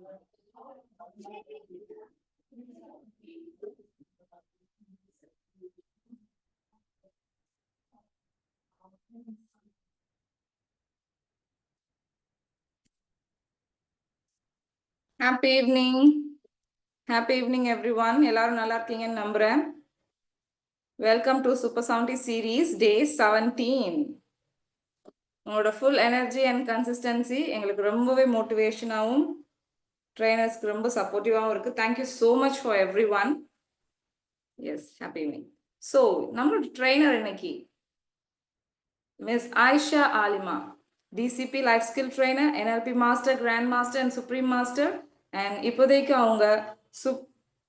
Happy evening. Happy evening, everyone. எல்லாரும் நல்லா இருக்கீங்கன்னு நம்புறேன். Welcome to Super Soundy Series, Day 17. உங்களோட full energy and consistency எங்களுக்கு ரொம்பவே மோட்டிவேஷனாகவும் ட்ரைனர்ஸ்க்கு ரொம்ப சப்போர்ட்டிவாகவும் இருக்கு. Thank you so much for everyone. Yes, happy evening. So, நம்மளோட ட்ரைனர் இன்னைக்கு Miss Aisha Alima, DCP Life Skill Trainer, NLP Master, Grand Master and Supreme Master. And இப்போதைக்கு அவங்க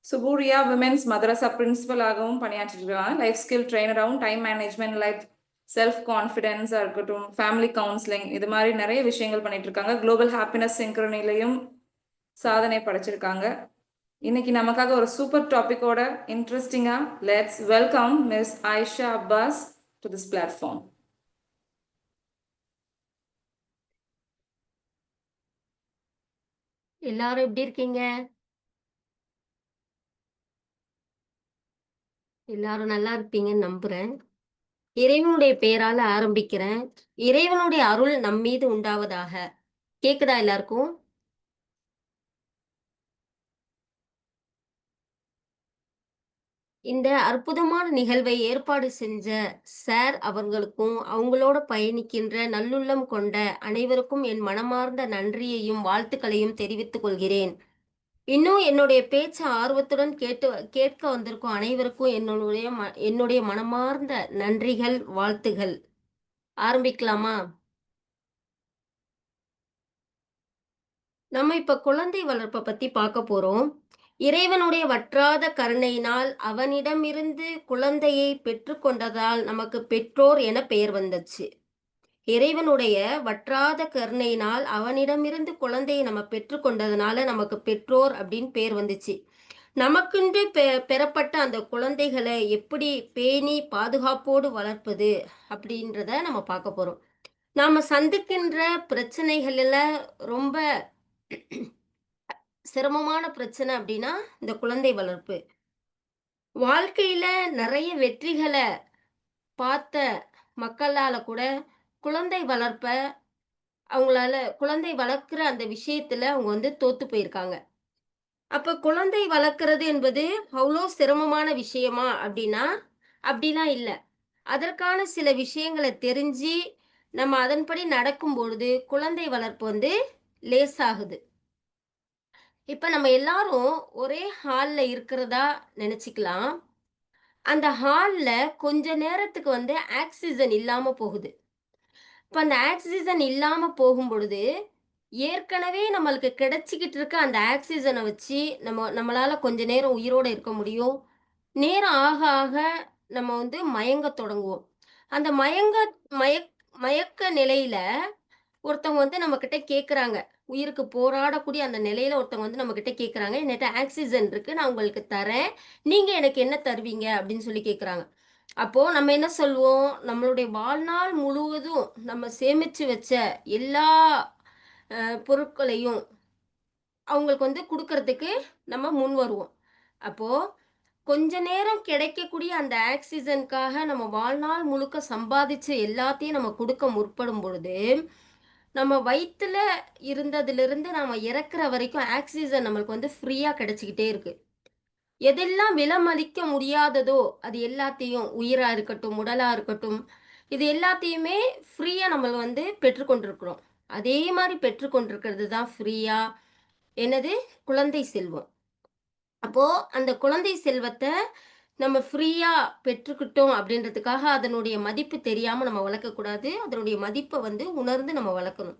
சுபூரியா women's மதரசா பிரின்சிபலாகவும் பணியாற்றிட்டு இருக்காங்க. லைஃப் ஸ்கில் ட்ரைனராகவும், டைம் மேனேஜ்மெண்ட், லைஃப் செல்ஃப் கான்ஃபிடென்ஸாக இருக்கட்டும், ஃபேமிலி கவுன்சிலிங், இது மாதிரி நிறைய விஷயங்கள் பண்ணிட்டு இருக்காங்க. குளோபல் ஹாப்பினஸ் சிங்க்ரனிலையும் சாதனை படைச்சிருக்காங்க. இன்னைக்கு நமக்காக ஒரு சூப்பர் டாபிக்கோட இன்ட்ரெஸ்டிங்கா let's welcome miss Ayesha Abbas to this platform. எல்லாரும் எப்படி இருக்கீங்க? எல்லாரும் நல்லா இருப்பீங்கன்னு நம்புறேன். இறைவனுடைய பெயரால ஆரம்பிக்கிறேன். இறைவனுடைய அருள் நம் மீது உண்டாவதாக. கேக்குதா எல்லாருக்கும்? இந்த அற்புதமான நிகழ்வை ஏற்பாடு செஞ்ச சார் அவர்களுக்கும் அவங்களோட பயணிக்கின்ற நல்லுள்ளம் கொண்ட அனைவருக்கும் என் மனமார்ந்த நன்றியையும் வாழ்த்துக்களையும் தெரிவித்துக் கொள்கிறேன். இன்னும் என்னுடைய பேச்ச ஆர்வத்துடன் கேட்க வந்திருக்கும் அனைவருக்கும் என்னுடைய மனமார்ந்த நன்றிகள், வாழ்த்துகள். ஆரம்பிக்கலாமா? நம்ம இப்ப குழந்தை வளர்ப்பை பத்தி பார்க்க போறோம். இறைவனுடைய வற்றாத கருணையினால் அவனிடமிருந்து குழந்தையை பெற்றுக்கொண்டதால் நமக்கு பெற்றோர் என பெயர் வந்துச்சு. இறைவனுடைய வற்றாத கருணையினால் அவனிடமிருந்து குழந்தையை நம்ம பெற்றுக்கொண்டதுனால நமக்கு பெற்றோர் அப்படின்னு பேர் வந்துச்சு. நமக்கென்று பெறப்பட்ட அந்த குழந்தைகளை எப்படி பேணி பாதுகாப்போடு வளர்ப்பது அப்படின்றத நம்ம பார்க்க போறோம். நாம சந்திக்கின்ற பிரச்சனைகள்ல ரொம்ப சிரமமான பிரச்சனை அப்படின்னா இந்த குழந்தை வளர்ப்பு. வாழ்க்கையில நிறைய வெற்றிகளை பார்த்த மக்களால கூட குழந்தை குழந்தை வளர்க்குற அந்த விஷயத்துல அவங்க தோத்து போயிருக்காங்க. அப்ப குழந்தை வளர்க்கறது என்பது அவ்வளோ சிரமமான விஷயமா அப்படின்னா அப்படிலாம் இல்லை. அதற்கான சில விஷயங்களை தெரிஞ்சு நம்ம அதன்படி நடக்கும் பொழுது குழந்தை வளர்ப்பு லேசாகுது. இப்ப நம்ம எல்லாரும் ஒரே ஹால்ல இருக்கிறதா நினைச்சுக்கலாம். அந்த ஹால்ல கொஞ்ச நேரத்துக்கு ஆக்சிஜன் இல்லாம போகுது. இப்ப அந்த ஆக்சிஜன் இல்லாம போகும் பொழுது ஏற்கனவே நம்மளுக்கு கிடைச்சிக்கிட்டு இருக்க அந்த ஆக்சிஜனை வச்சு நம்மளால கொஞ்ச நேரம் உயிரோட இருக்க முடியும். நேரம் ஆக ஆக நம்ம மயங்க தொடங்குவோம். அந்த மயக்க நிலையில ஒருத்தவங்க நம்ம கிட்ட கேக்குறாங்க. உயிருக்கு போராடக்கூடிய அந்த நிலையில ஒருத்தவங்க நம்ம கிட்ட கேக்குறாங்க, என்கிட்ட ஆக்சிஜன் இருக்கு, நான் உங்களுக்கு தரேன், நீங்க எனக்கு என்ன தருவீங்க அப்படின்னு சொல்லி கேக்குறாங்க. அப்போ நம்ம என்ன சொல்லுவோம்? நம்மளுடைய வாழ்நாள் முழுவதும் நம்ம சேமிச்சு வச்ச எல்லா பொருட்களையும் அவங்களுக்கு கொடுக்கறதுக்கு நம்ம முன் வருவோம். அப்போ கொஞ்ச நேரம் கிடைக்கக்கூடிய அந்த ஆக்சிஜனுக்காக நம்ம வாழ்நாள் முழுக்க சம்பாதிச்சு எல்லாத்தையும் நம்ம கொடுக்க முற்படும் பொழுது நம்ம வயிற்றுல இருந்ததிலிருந்து நம்ம இறக்குற வரைக்கும் ஆக்சிஜன் நம்மளுக்கு ஃப்ரீயா கிடைச்சிக்கிட்டே இருக்கு. எதெல்லாம் விலமதிக்க முடியாததோ அது எல்லாத்தையும், உயிரா இருக்கட்டும், உடலா இருக்கட்டும், இது எல்லாத்தையுமே ஃப்ரீயா நம்ம பெற்றுக்கொண்டிருக்கிறோம். அதே மாதிரி பெற்றுக்கொண்டிருக்கிறது தான் ஃப்ரீயா என்னது குழந்தை செல்வம். அப்போ அந்த குழந்தை செல்வத்தை நம்ம ஃப்ரீயா பெற்றுக்கிட்டோம் அப்படின்றதுக்காக அதனுடைய மதிப்பு தெரியாம நம்ம வளர்க்கக்கூடாது. அதனுடைய மதிப்பை உணர்ந்து நம்ம வளர்க்கணும்.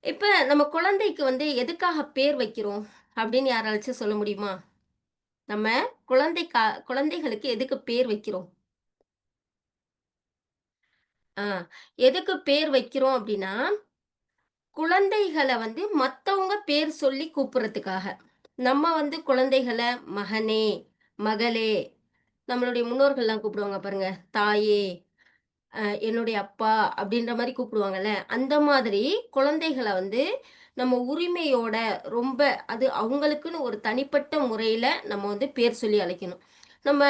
இப்ப நம்ம குழந்தைக்கு எதுக்காக பேர் வைக்கிறோம் அப்படின்னு யாராச்சும் சொல்ல முடியுமா? நம்ம குழந்தைகளுக்கு எதுக்கு பேர் வைக்கிறோம்? எதுக்கு பேர் வைக்கிறோம் அப்படின்னா, குழந்தைகளை மத்தவங்க பேர் சொல்லி கூப்பிடுறதுக்காக. நம்ம குழந்தைகளை மகனே, மகளே, நம்மளுடைய முன்னோர்கள்லாம் கூப்பிடுவாங்க பாருங்க, தாயே, என்னுடைய அப்பா அப்படின்ற மாதிரி கூப்பிடுவாங்கல்ல. அந்த மாதிரி குழந்தைகளை நம்ம உரிமையோட ரொம்ப அது அவங்களுக்குன்னு ஒரு தனிப்பட்ட முறையில நம்ம வந்து பேர் சொல்லி அழைக்கணும். நம்ம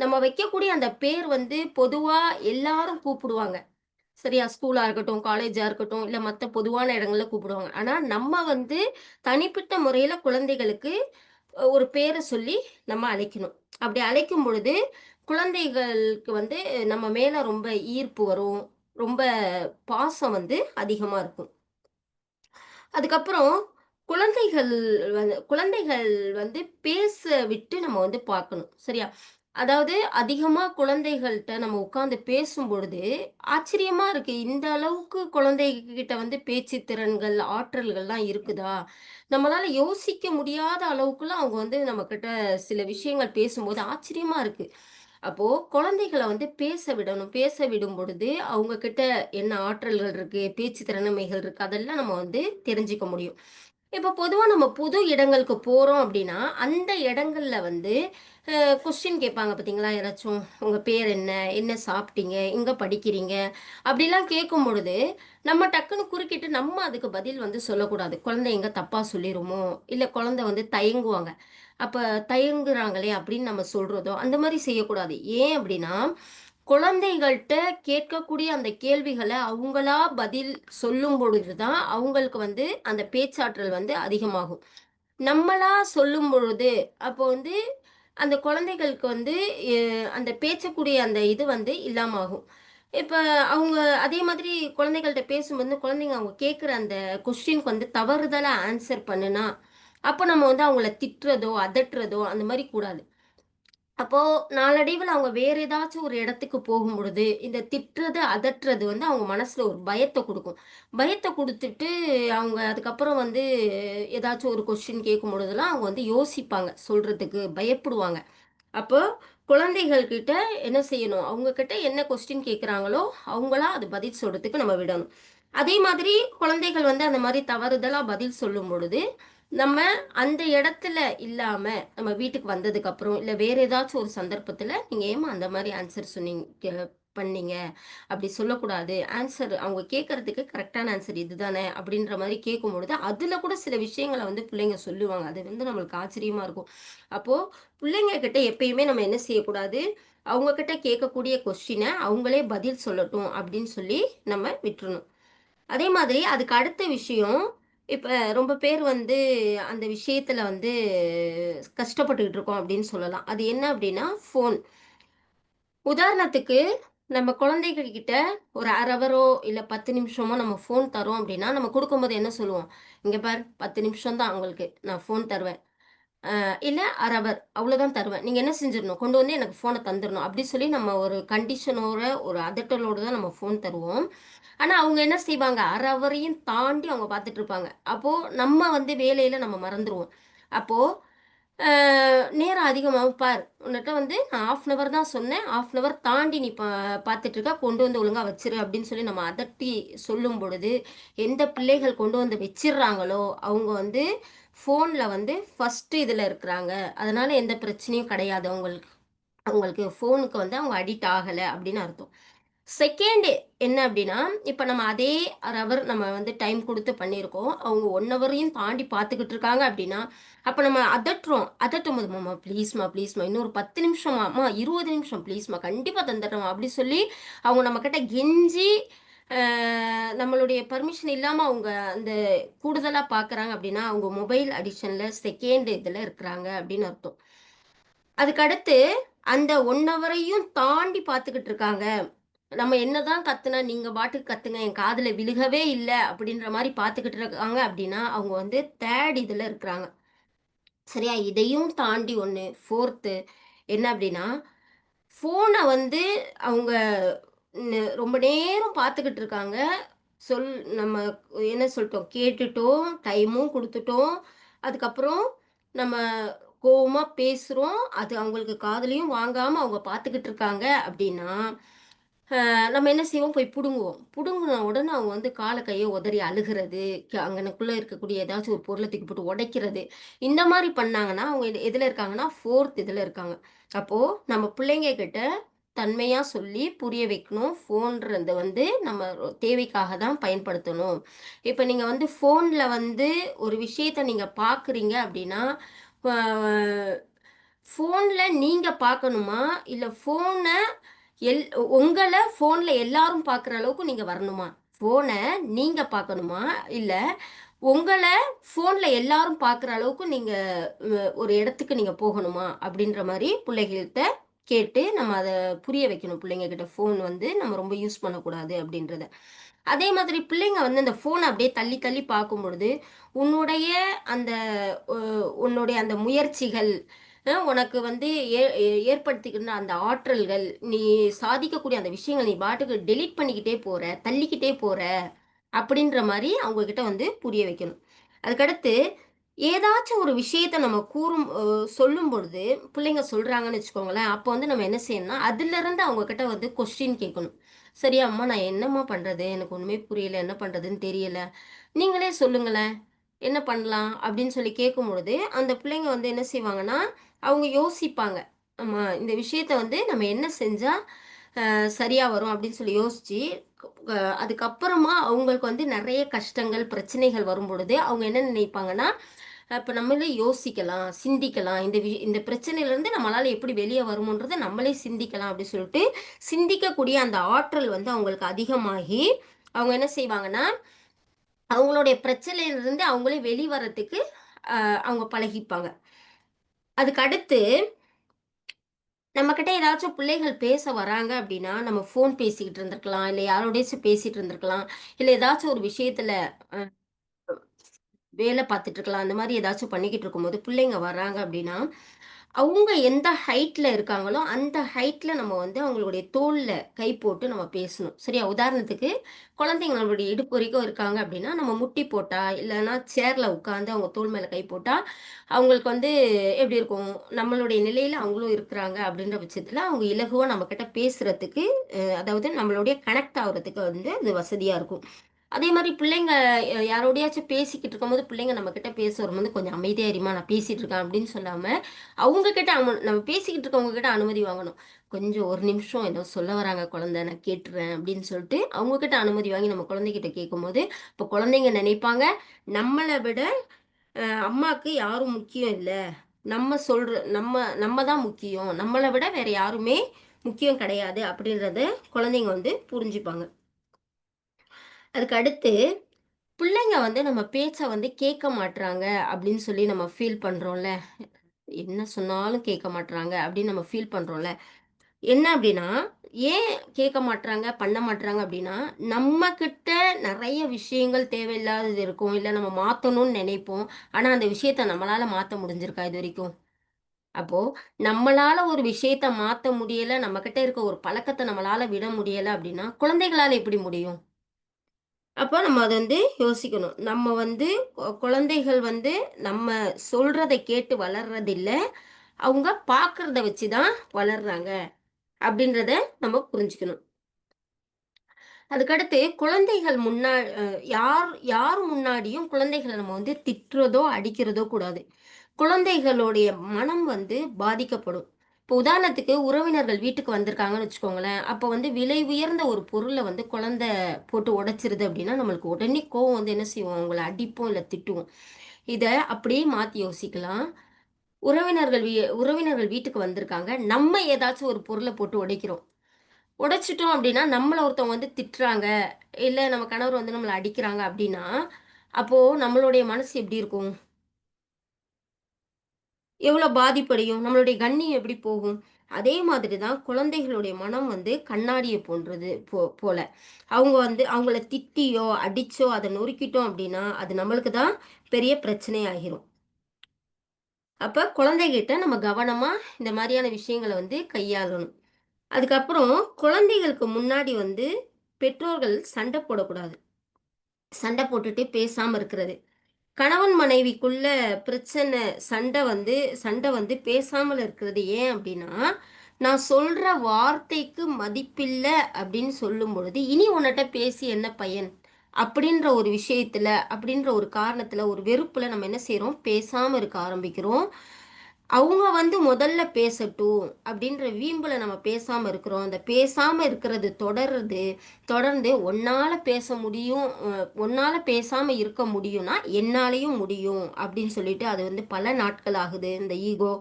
நம்ம வைக்கக்கூடிய அந்த பேர் வந்து பொதுவா எல்லாரும் கூப்பிடுவாங்க. சரியா? ஸ்கூலா இருக்கட்டும், காலேஜா இருக்கட்டும், இல்ல மத்த பொதுவான இடங்கள்ல கூப்பிடுவாங்க. ஆனா நம்ம வந்து தனிப்பட்ட முறையில குழந்தைகளுக்கு ஒரு பேர சொல்லி நம்ம அழைக்கணும். அப்படி அழைக்கும் பொழுது, குழந்தைகளுக்கு வந்து நம்ம மேல ரொம்ப ஈர்ப்பு வரும். ரொம்ப பாசம் வந்து அதிகமா இருக்கும். அதுக்கப்புறம் குழந்தைகள் வந்து பேச விட்டு நம்ம வந்து பார்க்கணும். சரியா? அதாவது அதிகமா குழந்தைகள்ட்ட நம்ம உட்கார்ந்து பேசும்பொழுது, ஆச்சரியமா இருக்கு. இந்த அளவுக்கு குழந்தைகிட்ட வந்து பேச்சு திறன்கள், ஆற்றல்கள்லாம் இருக்குதா? நம்மளால யோசிக்க முடியாத அளவுக்குலாம் அவங்க வந்து நம்மகிட்ட சில விஷயங்கள் பேசும்போது ஆச்சரியமா இருக்கு. அப்போ குழந்தைகள வந்து பேச விடணும். பேச விடும் பொழுது, அவங்க கிட்ட என்ன ஆற்றல்கள் இருக்கு, பேச்சு திறமைகள் இருக்கு, அதெல்லாம் நம்ம வந்து தெரிஞ்சுக்க முடியும். இப்ப பொதுவா நம்ம புது இடங்களுக்கு போறோம் அப்படின்னா, அந்த இடங்கள்ல வந்து கொஸ்டின் கேட்பாங்க பார்த்தீங்களா? யாராச்சும் உங்க பேர் என்ன? என்ன சாப்பிட்டீங்க? எங்க படிக்கிறீங்க? அப்படிலாம் கேட்கும் பொழுது, நம்ம டக்குனு குறுக்கிட்டு நம்ம அதுக்கு பதில் வந்து சொல்லக்கூடாது. குழந்தை எங்க தப்பா சொல்லிருமோ? இல்ல குழந்தை வந்து தயங்குவாங்க. அப்ப தயங்குறாங்களே அப்படின்னு நம்ம சொல்றதோ, அந்த மாரி செய்யக்கூடாது. ஏன் அப்படின்னா, குழந்தைகள்ட்ட கேட்கக்கூடிய அந்த கேள்விகள அவங்களா பதில் சொல்லும் பொழுது தான், அவங்களுக்கு வந்து அந்த பேச்சாற்றல் வந்து அதிகமாகும். நம்மளா சொல்லும் பொழுது, அப்போ வந்து அந்த குழந்தைகளுக்கு வந்து எ அந்த பேசக்கூடிய அந்த இது வந்து இல்லாம ஆகும். இப்ப அவங்க அதே மாதிரி குழந்தைகள்ட்ட பேசும்போது, குழந்தைங்க அவங்க கேட்கிற அந்த கொஸ்டினுக்கு வந்து தவறுதலா ஆன்சர் பண்ணுனா, அப்ப நம்ம வந்து அவங்கள திட்டுறதோ, அதட்டுறதோ அந்த மாரி கூடாது. அப்போ நாளடைவுல அவங்க வேற ஏதாச்சும் ஒரு இடத்துக்கு போகும்பொழுது, இந்த திட்டுறது, அதட்டுறது வந்து அவங்க மனசுல ஒரு பயத்த குடுக்கும். பயத்த குடுத்துட்டு, அவங்க அதுக்கப்புறம் வந்து ஏதாச்சும் ஒரு கொஸ்டின் கேட்கும் பொழுதெல்லாம் அவங்க வந்து யோசிப்பாங்க சொல்றதுக்கு, பயப்படுவாங்க. அப்போ குழந்தைகள் கிட்ட என்ன செய்யணும்? அவங்க கிட்ட என்ன கொஸ்டின் கேட்குறாங்களோ, அவங்களா அது பதில் சொல்றதுக்கு நம்ம விடணும். அதே மாதிரி குழந்தைகள் வந்து அந்த மாரி தவறுதலா பதில் சொல்லும் பொழுது, நம்ம அந்த இடத்துல இல்லாம, நம்ம வீட்டுக்கு வந்ததுக்கப்புறம், இல்ல வேற ஏதாச்சும் ஒரு சந்தர்ப்பத்துல, "நீங்க ஏம்மா அந்த மாரி ஆன்சர் சொன்னீங்க பண்ணீங்க? அப்படி சொல்லக்கூடாது. ஆன்சர் அவங்க கேட்கறதுக்கு கரெக்ட்டான ஆன்சர் இதுதானே." அப்படின்ற மாரி கேட்கும்பொழுது, அதுல கூட சில விஷயங்கள வந்து பிள்ளைங்க சொல்லுவாங்க. அது வந்து நம்மளுக்கு ஆச்சரியமா இருக்கும். அப்போ பிள்ளைங்க கிட்ட எப்பயுமே நம்ம என்ன செய்யக்கூடாது, அவங்க கிட்ட கேட்கக்கூடிய கொஸ்டின அவங்களே பதில் சொல்லட்டும் அப்படின்னு சொல்லி நம்ம விட்டுறணும். அதே மாதிரி அதுக்கு அடுத்த விஷயம், இப்ப ரொம்ப பேர் வந்து அந்த விஷயத்துல வந்து கஷ்டப்பட்டுக்கிட்டு இருக்கோம் அப்படின்னு சொல்லலாம். அது என்ன அப்படின்னா, ஃபோன். உதாரணத்துக்கு, நம்ம குழந்தைகள் கிட்ட ஒரு 1/2 ஹவரோ, இல்ல 10 நிமிஷமோ நம்ம ஃபோன் தர்றோம் அப்படின்னா, நம்ம குடுக்கும்போது என்ன சொல்லுவோம்? "இங்க பாரு 10 நிமிஷம் தான் உங்களுக்கு நான் ஃபோன் தருவேன். இல்ல 1/2 ஹவர் அவ்வளோதான் தருவேன். நீங்க என்ன செஞ்சிரணும், கொண்டு வந்து எனக்கு ஃபோன தந்துரணும்." அப்படி சொல்லி நம்ம ஒரு கண்டிஷனோட, ஒரு அதட்டலோட தான் நம்ம ஃபோன் தருவோம். ஆனா, அவங்க என்ன செய்வாங்க, 1/2 ஹவரையும் தாண்டி அவங்க பார்த்துட்டு இருப்பாங்க. அப்போ நம்ம வந்து வேலையில நம்ம மறந்துருவோம். அப்போ அ நேரம் அதிகமாகும். "பார், உன்னிட்ட வந்து நான் 1/2 அன் ஹவர் தான் சொன்னேன். 1/2 அன் ஹவர் தாண்டி நீ பார்த்துட்டு இருக்க. கொண்டு வந்து ஒழுங்கா வச்சுரு." அப்படின்னு சொல்லி நம்ம அதட்டி சொல்லும் பொழுது, எந்த பிள்ளைகள் கொண்டு வந்து வச்சிர்றாங்களோ, அவங்க வந்து ஃபோன்ல வந்து ஃபர்ஸ்ட்டு இதுல இருக்கிறாங்க. அதனால எந்த பிரச்சனையும் கிடையாது அவங்களுக்கு. அவங்களுக்கு ஃபோனுக்கு வந்து அவங்க அடிக்ட் ஆகல அப்படின்னு அர்த்தம். செகண்ட் என்ன அப்படின்னா, இப்ப நம்ம அதே 1/2 ஹவர் நம்ம வந்து டைம் குடுத்து பண்ணியிருக்கோம். அவங்க 1 ஹவரையும் தாண்டி பார்த்துக்கிட்டு இருக்காங்க அப்படின்னா, அப்ப நம்ம அதட்டுறோம். அதட்டும்போது, "அம்மா ப்ளீஸ்மா, ப்ளீஸ்மா இன்னும் ஒரு 10 நிமிஷம்மா, அம்மா 20 நிமிஷம் ப்ளீஸ்மா கண்டிப்பா தந்துடுறேன்மா" அப்படி சொல்லி அவங்க நம்மகிட்ட கெஞ்சி, அ நம்மளுடைய பர்மிஷன் இல்லாம அவங்க அந்த கூடுதலா பார்க்குறாங்க அப்படின்னா, அவங்க மொபைல் அடிக்ஷன்ல செகண்ட் இதுல இருக்கிறாங்க அப்படின்னு அர்த்தம். அதுக்கு அடுத்து அந்த 1 ஹவரையும் தாண்டி பார்த்துக்கிட்டு இருக்காங்க. நம்ம என்னதான் கத்துனா, நீங்க பாட்டுக்கு கத்துங்க. என் காதுல விழுகவே இல்ல. அப்படின்ற மாரி பார்த்துக்கிட்டு இருக்காங்க அப்படின்னா, அவங்க வந்து 3 இதுல இருக்கிறாங்க. சரியா? இதையும் தாண்டி ஒண்ணு 4த்து என்ன அப்படின்னா, ஃபோன வந்து அவங்க ரொம்ப நேரம் பார்த்துக்கிட்டு இருக்காங்க. சொல் நம்ம என்ன சொல்ட்டோம், கேட்டுட்டோம், டைமும் குடுத்துட்டோம். அதுக்கப்புறம் நம்ம கோவமா பேசுறோம். அது அவங்களுக்கு காதுலயும் வாங்காம அவங்க பார்த்துக்கிட்டு இருக்காங்க அப்படின்னா, நம்ம என்ன செய்வோம்? போய் புடுங்குவோம். புடுங்குன உடனே அவங்க வந்து கால கைய உதறி அழுகுறது, அங்கனக்குள்ள இருக்கக்கூடிய ஏதாச்சும் ஒரு பொருள தூக்கி போட்டு உடைக்கிறது. இந்த மாரி பண்ணாங்கன்னா, அவங்க எதுல இருக்காங்கன்னா, 4த் இதுல இருக்காங்க. அப்போ நம்ம பிள்ளைங்க கிட்ட தன்மையா சொல்லி புரிய வைக்கணும். ஃபோன்றது வந்து நம்ம தேவைக்காக தான் பயன்படுத்தணும். இப்ப நீங்க வந்து ஃபோன்ல வந்து ஒரு விஷயத்த நீங்க பார்க்குறீங்க அப்படின்னா, ப ஃபோன்ல நீங்க பார்க்கணுமா? இல்ல ஃபோன எல் உங்கள ஃபோன்ல எல்லாரும் பார்க்குற அளவுக்கு நீங்க வரணுமா? ஃபோன நீங்க பார்க்கணுமா? இல்ல உங்கள ஃபோன்ல எல்லாரும் பார்க்குற அளவுக்கு நீங்க ஒரு இடத்துக்கு நீங்க போகணுமா? அப்படின்ற மாரி புள்ளைகள்ட்ட கேட்டு நம்ம அத புரிய வைக்கணும். பிள்ளைங்க கிட்ட ஃபோன் வந்து நம்ம ரொம்ப யூஸ் பண்ணக்கூடாது அப்படின்றத. அதே மாதிரி பிள்ளைங்க வந்து அந்த ஃபோன அப்படியே தள்ளி தள்ளி பார்க்கும்பொழுது, உன்னுடைய அந்த அ உன்னுடைய அந்த முயற்சிகள், உனக்கு வந்து ஏற்படுத்திக்கின்ற அந்த ஆற்றல்கள், நீ சாதிக்கக்கூடிய அந்த விஷயங்கள் நீ பாட்டுக்கு டெலீட் பண்ணிக்கிட்டே போற, தள்ளிக்கிட்டே போற, அப்படின்ற மாரி அவங்க கிட்ட வந்து புரிய வைக்கணும். அதுக்கடுத்து ஏதாச்சும் ஒரு விஷயத்த நம்ம சொல்லும் பொழுது, பிள்ளைங்க சொல்றாங்கன்னு வச்சுக்கோங்களேன், அப்போ வந்து நம்ம என்ன செய்யணும்னா, அதிலிருந்து அவங்க கிட்ட வந்து கொஸ்டின் கேட்கணும். "சரி அம்மா நான் என்னம்மா பண்றது? எனக்கு ஒண்ணுமே புரியல. என்ன பண்றதுன்னு தெரியல. நீங்களே சொல்லுங்களேன். என்ன பண்ணலாம்?" அப்படின்னு சொல்லி கேட்கும்பொழுது, அந்த பிள்ளைங்க வந்து என்ன செய்வாங்கன்னா, அவங்க யோசிப்பாங்க. ஆமா இந்த விஷயத்த வந்து நம்ம என்ன செஞ்சா சரியா வரும் அப்படின்னு சொல்லி யோசிச்சு, அ அதுக்கப்புறமா அவங்களுக்கு வந்து நெறைய கஷ்டங்கள், பிரச்சனைகள் வரும்பொழுது, அவங்க என்ன நினைப்பாங்கன்னா, இப்ப நம்மளே யோசிக்கலாம், சிந்திக்கலாம். இந்த பிரச்சனையிலருந்து நம்மளால எப்படி வெளிய வருமோன்றத நம்மளே சிந்திக்கலாம் அப்படின்னு சொல்லிட்டு, சிந்திக்கக்கூடிய அந்த ஆற்றல் வந்து அவங்களுக்கு அதிகமாகி, அவங்க என்ன செய்வாங்கன்னா, அவங்களுடைய பிரச்சனையிலிருந்து அவங்களே வெளிவர்றதுக்கு அவங்க பழகிப்பாங்க. அதுக்கு அடுத்து நம்மகிட்ட ஏதாச்சும் பிள்ளைகள் பேச வராங்க அப்படின்னா, நம்ம ஃபோன் பேசிக்கிட்டு இருந்திருக்கலாம். இல்ல யாரோடையாச்சும் பேசிட்டு இருந்திருக்கலாம். இல்ல ஏதாச்சும் ஒரு விஷயத்துல அ வேலை பார்த்துட்டு இருக்கலாம். அந்த மாரி ஏதாச்சும் பண்ணிக்கிட்டு இருக்கும்போது, பிள்ளைங்க வர்றாங்க அப்படின்னா, அவங்க எந்த ஹைட்ல இருக்காங்களோ, அந்த ஹைட்ல நம்ம வந்து அவங்களுடைய தோள்ல கை போட்டு நம்ம பேசணும். சரியா? உதாரணத்துக்கு குழந்தைங்க நம்மளுடைய இடுப்பு வரைக்கும் இருக்காங்க அப்படின்னா, நம்ம முட்டி போட்டா, இல்லன்னா சேர்ல உட்கார்ந்து அவங்க தோள் மேல கை போட்டா, அவங்களுக்கு வந்து எப்படி இருக்கும்? நம்மளுடைய நிலையில அவங்களும் இருக்கிறாங்க அப்படின்ற பட்சத்தில, அவங்க இலகுவா நம்மகிட்ட பேசுறதுக்கு, அதாவது நம்மளுடைய கனெக்ட் ஆகுறதுக்கு வந்து அது வசதியா இருக்கும். அதே மாரி பிள்ளைங்க யாரோடையாச்சும் பேசிக்கிட்டு இருக்கும்போது, பிள்ளைங்க நம்மகிட்ட பேச வரும்போது, "கொஞ்சம் அமைதியா இரும்மா, நான் பேசிட்டு இருக்கேன்" அப்படின்னு சொல்லாம, அவங்க கிட்ட நம்ம பேசிக்கிட்டு இருக்கவங்க கிட்ட அனுமதி வாங்கணும். "கொஞ்சம் 1 நிமிஷம் ஏதோ சொல்ல வராங்க குழந்தை, நான் கேட்டுறேன்" அப்படின்னு சொல்லிட்டு, அவங்க கிட்ட அனுமதி வாங்கி நம்ம குழந்தைகிட்ட கேட்கும்போது, இப்போ குழந்தைங்க நினைப்பாங்க, நம்மள விட அம்மாக்கு யாரும் முக்கியம் இல்ல. நம்ம நம்ம தான் முக்கியம். நம்மள விட வேற யாருமே முக்கியம் கிடையாது அப்படின்றத குழந்தைங்க வந்து புரிஞ்சுப்பாங்க. அதுக்கு அடுத்து பிள்ளைங்க வந்து நம்ம பேச்ச வந்து கேட்க மாட்றாங்க அப்படின்னு சொல்லி நம்ம ஃபீல் பண்றோம்ல. என்ன சொன்னாலும் கேட்க மாட்றாங்க அப்படின்னு நம்ம ஃபீல் பண்றோம்ல. என்ன அப்படின்னா, ஏன் கேட்க மாட்றாங்க, பண்ண மாட்றாங்க அப்படின்னா, நம்ம கிட்ட நெறைய விஷயங்கள் தேவையில்லாதது இருக்கும். இல்ல நம்ம மாத்தணும்னு நெனைப்போம். ஆனா அந்த விஷயத்த நம்மளால மாத்த முடிஞ்சிருக்கா இதுவரைக்கும்? அப்போ நம்மளால ஒரு விஷயத்த மாத்த முடியல, நம்ம கிட்ட இருக்க ஒரு பழக்கத்த நம்மளால விட முடியல அப்படின்னா, குழந்தைகளால எப்படி முடியும்? அப்போ நம்ம அத வந்து யோசிக்கணும். நம்ம வந்து குழந்தைகள் வந்து நம்ம சொல்றத கேட்டு வளர்றதில்ல. அவங்க பார்க்கறத வச்சு தான் வளர்றாங்க. அப்படின்றத நம்ம புரிஞ்சுக்கணும். அதுக்கடுத்து குழந்தைகள் அ யார் யார் முன்னாடியும் குழந்தைகள நம்ம வந்து திட்டுறதோ, அடிக்கிறதோ கூடாது. குழந்தைகளுடைய மனம் வந்து பாதிக்கப்படும். இப்போ உதாரணத்துக்கு உறவினர்கள் வீட்டுக்கு வந்திருக்காங்கன்னு வச்சுக்கோங்களேன். அப்போ வந்து விலை உயர்ந்த ஒரு பொருள வந்து குழந்தை போட்டு உடைச்சிருது அப்படின்னா, நம்மளுக்கு உடனே கோவம் வந்து என்ன செய்வோம்? அவங்கள அடிப்போம், இல்ல திட்டுவோம். இத அப்படியே மாத்தி யோசிக்கலாம். உறவினர்கள் வீட்டுக்கு வந்திருக்காங்க. நம்ம ஏதாச்சும் ஒரு பொருள போட்டு உடைக்கிறோம். உடைச்சுட்டோம் அப்படின்னா, நம்மள ஒருத்தவங்க வந்து திட்டுறாங்க, இல்ல நம்ம கணவர் வந்து நம்மள அடிக்கிறாங்க அப்படின்னா, அப்போ நம்மளுடைய மனசு எப்படி இருக்கும்? எவ்வளோ பாதிப்படையும்? நம்மளுடைய கண்ணியம் எப்படி போகும்? அதே மாதிரி தான் குழந்தைகளுடைய மனம் வந்து கண்ணாடிய போன்றது போல. அவங்க வந்து அவங்கள திட்டியோ, அடிச்சோ, அத நொறுக்கிட்டோம் அப்படின்னா, அது நம்மளுக்கு தான் பெரிய பிரச்சனை ஆகிரும். அப்ப குழந்தைகிட்ட நம்ம கவனமா இந்த மாரியான விஷயங்கள வந்து கையாளணும். அதுக்கப்புறம் குழந்தைகளுக்கு முன்னாடி வந்து பெற்றோர்கள் சண்டை போடக்கூடாது. சண்டை போட்டுட்டு பேசாம இருக்கிறது. கணவன் மனைவிக்குள்ள பிரச்சனை, சண்டை வந்து பேசாமல் இருக்கிறது ஏன் அப்டின்னா, நான் சொல்ற வார்த்தைக்கு மதிப்பில்ல அப்டின்னு சொல்லும்பொழுது, "இனி உன்னிட்ட பேசி என்ன பயன்?" அப்படின்ற ஒரு விஷயத்துல, அப்படின்ற ஒரு காரணத்துல, ஒரு வெறுப்புல நம்ம என்ன செய்றோம்? பேசாம இருக்க ஆரம்பிக்கிறோம். அவங்க வந்து முதல்ல பேசட்டும் அப்படின்ற வீம்புல நம்ம பேசாம இருக்கிறோம். அந்த பேசாம இருக்கிறது தொடர்ந்து உன்னால பேச முடியும், உன்னால பேசாம இருக்க முடியும்னா என்னாலையும் முடியும் அப்படின்னு சொல்லிட்டு அது வந்து பல நாட்கள் ஆகுது இந்த ஈகோ.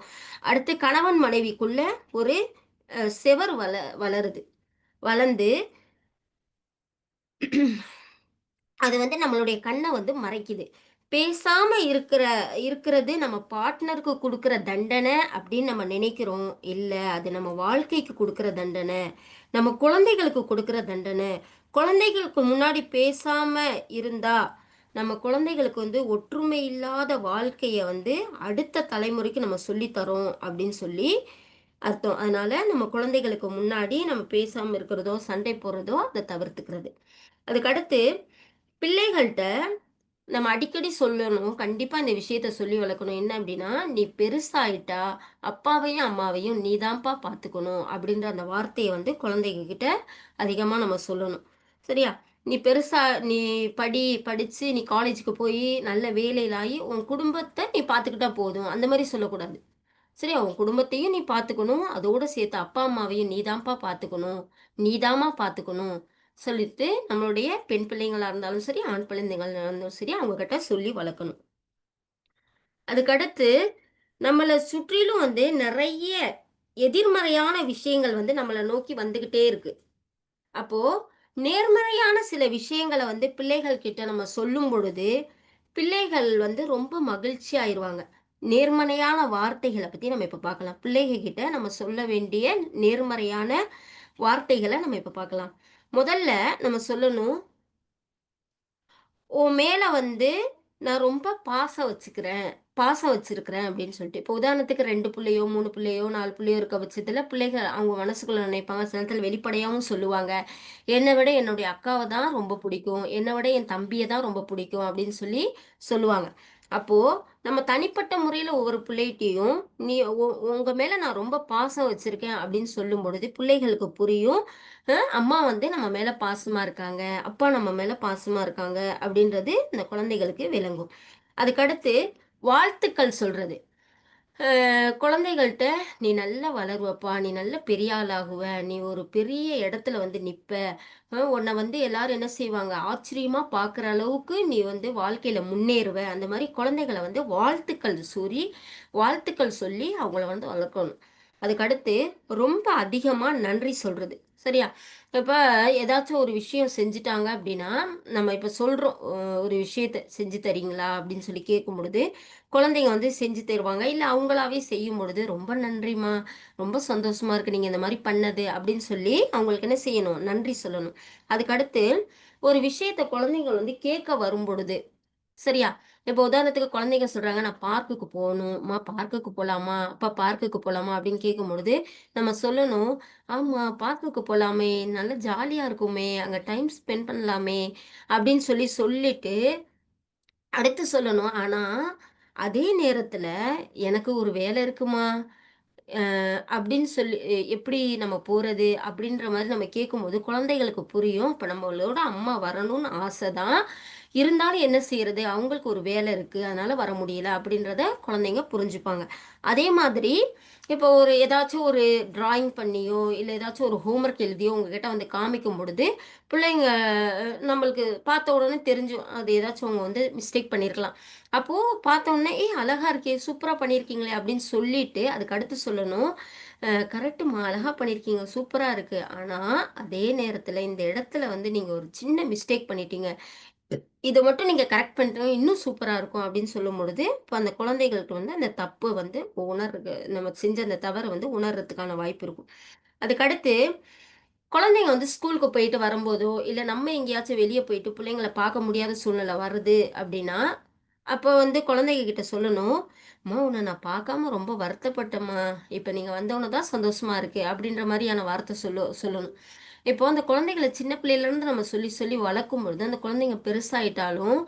அடுத்து கணவன் மனைவிக்குள்ள ஒரு செவர் வளருது. வளர்ந்து அது வந்து நம்மளுடைய கண்ணை வந்து மறைக்குது. பேசாம இருக்கிறது நம்ம பார்ட்னருக்கு குடுக்குற தண்டனை அப்படின்னு நம்ம நினைக்கிறோம். இல்ல, அது நம்ம வாழ்க்கைக்கு குடுக்குற தண்டனை. நம்ம குழந்தைகளுக்கு குடுக்குற தண்டனை. குழந்தைகளுக்கு முன்னாடி பேசாம இருந்தா, நம்ம குழந்தைகளுக்கு வந்து ஒற்றுமை இல்லாத வாழ்க்கைய வந்து அடுத்த தலைமுறைக்கு நம்ம சொல்லி தரோம் அப்படின்னு சொல்லி அர்த்தம். அதனால நம்ம குழந்தைகளுக்கு முன்னாடி நம்ம பேசாம இருக்கிறதோ, சண்டை போடுறதோ அத தவிர்த்துக்கிறது. அதுக்கடுத்து பிள்ளைகள்ட்ட நம்ம அடிக்கடி சொல்லணும். கண்டிப்பா இந்த விஷயத்த சொல்லி வளர்க்கணும். என்ன அப்டின்னா, "நீ பெருசாயிட்டா, அப்பாவையும், அம்மாவையும் நீ தான்ப்பா பார்த்துக்கணும்." அப்படின்ற அந்த வார்த்தைய வந்து குழந்தைங்க கிட்ட அதிகமா நம்ம சொல்லணும். சரியா? "நீ படிச்சு நீ காலேஜுக்கு போயி, நல்ல வேலையில ஆயி, உன் குடும்பத்த நீ பார்த்துக்கிட்டா போதும்." அந்த மாரி சொல்லக்கூடாது. சரியா? உன் குடும்பத்தையும் நீ பார்த்துக்கணும். அதோட சேர்த்து அப்பா, அம்மாவையும் நீ தான்ப்பா பார்த்துக்கணும். நீ தாம்மா பார்த்துக்கணும். சொல்லிட்டு நம்மளுடைய பெண் பிள்ளைங்களா இருந்தாலும் சரி, ஆண் குழந்தைகளா இருந்தாலும் சரி, அவங்க கிட்ட சொல்லி வளர்க்கணும். அதுக்கடுத்து நம்மள சுற்றிலும் வந்து நெறைய எதிர்மறையான விஷயங்கள் வந்து நம்மள நோக்கி வந்துகிட்டே இருக்கு. அப்போ நேர்மறையான சில விஷயங்கள வந்து பிள்ளைகள் கிட்ட நம்ம சொல்லும் பொழுது, பிள்ளைகள் வந்து ரொம்ப மகிழ்ச்சி ஆயிருவாங்க. நேர்மறையான வார்த்தைகள பத்தி நம்ம இப்ப பார்க்கலாம். பிள்ளைக கிட்ட நம்ம சொல்ல வேண்டிய நேர்மறையான வார்த்தைகள நம்ம இப்ப பார்க்கலாம். முதல்ல நம்ம சொல்லணும், உன் மேல வந்து நான் ரொம்ப பாசம் வச்சிருக்கிறேன் அப்படின்னு சொல்லிட்டு. இப்போ உதாரணத்துக்கு 2 புள்ளையோ, 3 புள்ளையோ, 4 புள்ளையோ இருக்க பட்சத்துல பிள்ளைகள் அவங்க மனசுக்குள்ள நினைப்பாங்க. சில நேரத்துல வெளிப்படையாவும் சொல்லுவாங்க. "என்ன விட என்னுடைய அக்காவ தான் ரொம்ப பிடிக்கும். என்ன விட என் தம்பிய தான் ரொம்ப பிடிக்கும்." அப்படின்னு சொல்லி சொல்லுவாங்க. அப்போ நம்ம தனிப்பட்ட முறையில ஒவ்வொரு பிள்ளைகிட்டயும், "நீ உங்க மேல நான் ரொம்ப பாசம் வச்சிருக்கேன்." அப்படின்னு சொல்லும் பொழுது பிள்ளைகளுக்கு புரியும். அம்மா வந்து நம்ம மேல பாசமா இருக்காங்க. அப்பா நம்ம மேல பாசமா இருக்காங்க அப்படின்றது இந்த குழந்தைகளுக்கு விளங்கும். அதுக்கடுத்து வாழ்த்துக்கள் சொல்றது. குழந்தைகள்ட்ட "நீ நல்லா வளருவப்பா, நீ நல்ல பெரிய ஆளாகுவ, நீ ஒரு பெரிய இடத்துல வந்து நிப்ப, உன்ன வந்து எல்லாரும் என்ன செய்வாங்க, ஆச்சரியமா பார்க்குற அளவுக்கு நீ வந்து வாழ்க்கையில முன்னேறுவ." அந்த மாரி குழந்தைகள வந்து வாழ்த்துக்கள் சொல்லி அவங்கள வந்து வளர்க்கணும். அதுக்கடுத்து ரொம்ப அதிகமா நன்றி சொல்றது. சரியா? இப்ப ஏதாச்சும் ஒரு விஷயம் செஞ்சுட்டாங்க அப்படின்னா, நம்ம இப்ப சொல்றோம், ஒரு விஷயத்த "செஞ்சு தர்றீங்களா?" அப்படின்னு சொல்லி கேட்கும்பொழுது, குழந்தைங்க வந்து செஞ்சு தருவாங்க. இல்ல அவங்களாவே செய்யும்பொழுது, "ரொம்ப நன்றிம்மா, ரொம்ப சந்தோஷமா இருக்கு நீங்க இந்த மாரி பண்ணது." அப்படின்னு சொல்லி அவங்களுக்கு என்ன செய்யணும்? நன்றி சொல்லணும். அதுக்கடுத்து ஒரு விஷயத்த குழந்தைகள் வந்து கேட்க வரும்பொழுது, சரியா? இப்போ உதாரணத்துக்கு குழந்தைங்க சொல்றாங்க, "நான் பார்க்குக்கு போணும். அம்மா பார்க்குக்கு போலாமா? அப்பா பார்க்குக்கு போலாமா?" அப்படின்னு கேட்கும்பொழுது, நம்ம சொல்லணும், "ஆமா, பார்க்குக்கு போலாமே! நல்லா ஜாலியா இருக்குமே! அங்க டைம் ஸ்பெண்ட் பண்ணலாமே!" அப்படின்னு சொல்லிட்டு, அடுத்து சொல்லணும், "ஆனா, அதே நேரத்துல எனக்கு ஒரு வேலை இருக்குமா?" அப்படின்னு சொல்லி எப்படி நம்ம போறது? அப்படின்ற மாரி நம்ம கேட்கும்போது, குழந்தைகளுக்கு புரியும். இப்ப நம்மளோட அம்மா வரணும்னு ஆசை தான். இருந்தாலும் என்ன செய்றது? அவங்களுக்கு ஒரு வேலை இருக்கு. அதனால வர முடியல அப்படின்றத குழந்தைங்க புரிஞ்சுப்பாங்க. அதே மாதிரி இப்போ ஏதாச்சும் ஒரு டிராயிங் பண்ணியோ, இல்ல ஏதாச்சும் ஒரு ஹோம்வொர்க் எழுதியோ உங்ககிட்ட வந்து காமிக்கும் பொழுது, பிள்ளைங்க நம்மளுக்கு பார்த்த உடனே தெரிஞ்சுரும். அது ஏதாச்சும் அவங்க வந்து மிஸ்டேக் பண்ணியிருக்கலாம். அப்போ பார்த்த உடனே, "ஏய் அழகா இருக்கே! சூப்பரா பண்ணியிருக்கீங்களே!" அப்படின்னு சொல்லிட்டு, அதுக்கு அடுத்து சொல்லணும், கரெக்ட்டும்மா, அழகா பண்ணியிருக்கீங்க. சூப்பரா இருக்கு. ஆனா, அதே நேரத்துல இந்த இடத்துல வந்து நீங்க ஒரு சின்ன மிஸ்டேக் பண்ணிட்டீங்க. இத மட்டும் நீங்க கரெக்ட் பண்ணிட்டீங்கன்னா, இன்னும் சூப்பரா இருக்கும்." அப்படின்னு சொல்லும்பொழுது, இப்ப அந்த குழந்தைகளுக்கு வந்து அந்த தப்பு வந்து நம்ம செஞ்ச அந்த தவற வந்து உணர்றதுக்கான வாய்ப்பு இருக்கும். அதுக்கடுத்து குழந்தைங்க வந்து ஸ்கூலுக்கு போயிட்டு வரும்போதோ, இல்ல நம்ம எங்கேயாச்சும் வெளிய போயிட்டு பிள்ளைங்கள பார்க்க முடியாத சூழ்நிலை வருது அப்படின்னா, அப்போ வந்து குழந்தைங்க கிட்ட சொல்லணும், "அம்மா உன்ன நான் பார்க்காம ரொம்ப வருத்தப்பட்டேம்மா. இப்ப நீங்க வந்தோன தான் சந்தோஷமா இருக்கு." அப்படின்ற மாரியான வார்த்தை சொல்லணும். இப்போ அந்த குழந்தைகள சின்ன பிள்ளையிலேருந்து நம்ம சொல்லி சொல்லி வளர்க்கும்பொழுது, அந்த குழந்தைங்க பெருசாயிட்டாலும்,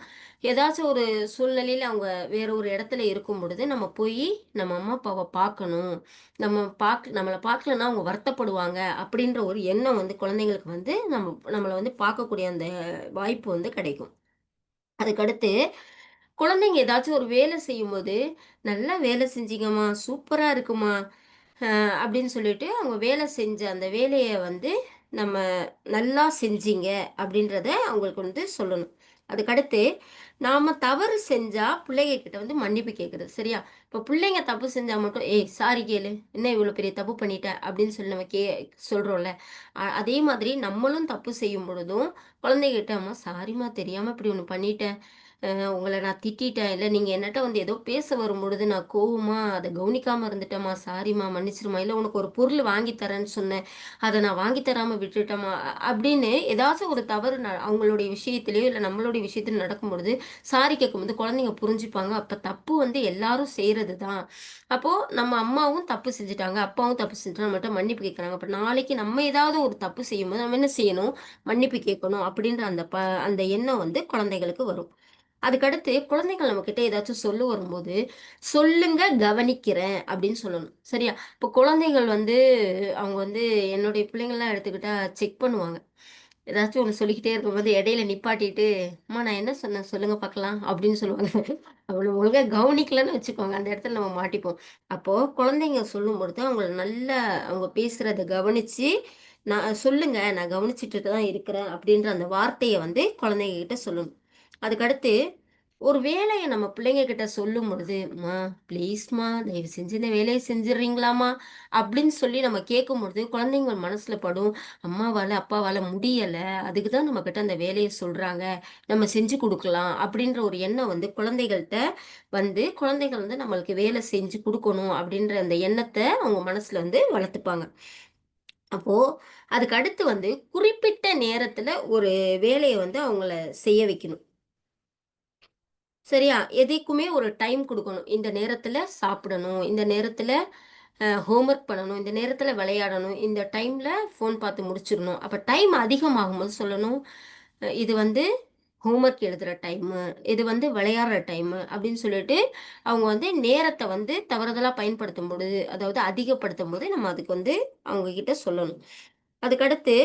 ஏதாச்சும் ஒரு சூழ்நிலையில அவங்க வேற ஒரு இடத்துல இருக்கும் பொழுது, நம்ம போயி நம்ம அம்மா, அப்பாவ பார்க்கணும். நம்மள பார்க்கலன்னா அவங்க வருத்தப்படுவாங்க. அப்படின்ற ஒரு எண்ணம் வந்து குழந்தைங்களுக்கு வந்து நம்மள வந்து பார்க்கக்கூடிய அந்த வாய்ப்பு வந்து கிடைக்கும். அதுக்கடுத்து குழந்தைங்க ஏதாச்சும் ஒரு வேலை செய்யும்போது, "நல்லா வேலை செஞ்சீங்கம்மா, சூப்பரா இருக்குமா" அப்படின்னு சொல்லிட்டு அவங்க வேலை செஞ்ச அந்த வேலைய வந்து நம்ம நல்லா செஞ்சீங்க அப்படின்றத அவங்களுக்கு வந்து சொல்லணும். அதுக்கடுத்து நாம தவறு செஞ்சா பிள்ளைங்க கிட்ட வந்து மன்னிப்பு கேட்கறது. சரியா? இப்ப பிள்ளைங்க தப்பு செஞ்சா மட்டும், "ஏய் சாரி கேளு. என்ன இவ்வளோ பெரிய தப்பு பண்ணிட்ட?" அப்படின்னு சொல்லி நம்ம சொல்றோம்ல. அதே மாதிரி நம்மளும் தப்பு செய்யும் பொழுதும் குழந்தைகிட்ட, "அம்மா சாரிம்மா தெரியாம இப்படி ஒண்ணு பண்ணிட்டேன். உங்கள நான் திட்டிட்டேன். இல்ல நீங்க என்னட்ட வந்து ஏதோ பேச வரும்பொழுது நான் கோவமா அத கவனிக்காம இருந்துட்டேன்ம்மா. சாரிம்மா மன்னிச்சிரும்மா. இல்ல உனக்கு ஒரு பொருள் வாங்கி தரேன்னு சொன்னேன். அத நான் வாங்கி தராம விட்டுட்டேன்ம்மா." அப்படின்னு ஏதாச்சும் ஒரு தவறு அவங்களுடைய விஷயத்திலயோ, இல்ல நம்மளுடைய விஷயத்திலயோ நடக்கும்பொழுது, சாரி கேட்கும்போது குழந்தைங்க புரிஞ்சுப்பாங்க. அப்ப தப்பு வந்து எல்லாரும் செய்றது தான். அப்போ நம்ம அம்மாவும் தப்பு செஞ்சுட்டாங்க, அப்பாவும் தப்பு செஞ்சுட்டா நம்மள்ட்ட மன்னிப்பு கேட்கறாங்க. அப்ப நாளைக்கு நம்ம ஏதாவது ஒரு தப்பு செய்யும்போது நம்ம என்ன செய்யணும்? மன்னிப்பு கேட்கணும் அப்படின்ற அந்த எண்ணம் வந்து குழந்தைகளுக்கு வரும். அதுக்கடுத்து குழந்தைகள் நம்மகிட்ட ஏதாச்சும் சொல்ல வரும்போது, "சொல்லுங்க, கவனிக்கிறேன்" அப்படின்னு சொல்லணும். சரியா? இப்போ குழந்தைகள் வந்து அவங்க வந்து என்னுடைய பிள்ளைங்கலாம் எடுத்துக்கிட்டா செக் பண்ணுவாங்க. ஏதாச்சும் ஒண்ணு சொல்லிக்கிட்டே இருக்கும்போது இடையில நிப்பாட்டிட்டு, "அம்மா நான் என்ன சொன்னேன் சொல்லுங்க பார்க்கலாம்" அப்படின்னு சொல்லுவாங்க. அவங்கள ஒழுங்கா கவனிக்கலன்னு வச்சுக்கோங்க, அந்த இடத்துல நம்ம மாட்டிப்போம். அப்போ குழந்தைங்க சொல்லும்பொழுது அவங்கள நல்லா அவங்க பேசுறத கவனிச்சு, சொல்லுங்க நான் கவனிச்சுட்டு தான் இருக்கிறேன்" அப்படின்ற அந்த வார்த்தைய வந்து குழந்தைங்க கிட்ட சொல்லணும். அதுக்கடுத்து, ஒரு வேலைய நம்ம பிள்ளைங்க கிட்ட சொல்லும் பொழுது, "அம்மா ப்ளீஸ்மா தயவு செஞ்சு இந்த வேலைய செஞ்சுர்றீங்களாம்மா?" அப்படின்னு சொல்லி நம்ம கேட்கும்பொழுது, குழந்தைங்க மனசுல படும், "அம்மாவால, அப்பாவால முடியல. அதுக்கு தான் நம்மகிட்ட அந்த வேலைய சொல்றாங்க. நம்ம செஞ்சு குடுக்கலாம்." அப்படின்ற ஒரு எண்ணம் வந்து குழந்தைகள்ட்ட வந்து, குழந்தைகள் வந்து நம்மளுக்கு வேலை செஞ்சு குடுக்கணும் அப்படின்ற அந்த எண்ணத்த அவங்க மனசுல வந்து வளர்த்துப்பாங்க. அப்போ அதுக்கு அடுத்து வந்து குறிப்பிட்ட நேரத்துல ஒரு வேலைய வந்து அவங்கள செய்ய வைக்கணும். சரியா? எதைக்குமே ஒரு டைம் குடுக்கணும். இந்த நேரத்துல சாப்பிடணும். இந்த நேரத்துல ஹோம்வொர்க் பண்ணணும். இந்த நேரத்துல விளையாடணும். இந்த டைம்ல ஃபோன் பார்த்து முடிச்சிரணும். அப்ப டைம் அதிகமாகும்போது சொல்லணும், இது வந்து ஹோம்வொர்க் எழுதுற டைமு. இது வந்து விளையாடுற டைமு." அப்படின்னு சொல்லிட்டு, அவங்க வந்து நேரத்த வந்து தவறுதலா பயன்படுத்தும்பொழுது, அதாவது அதிகப்படுத்தும்போது நம்ம அதுக்கு வந்து அவங்க கிட்ட சொல்லணும். அதுக்கடுத்து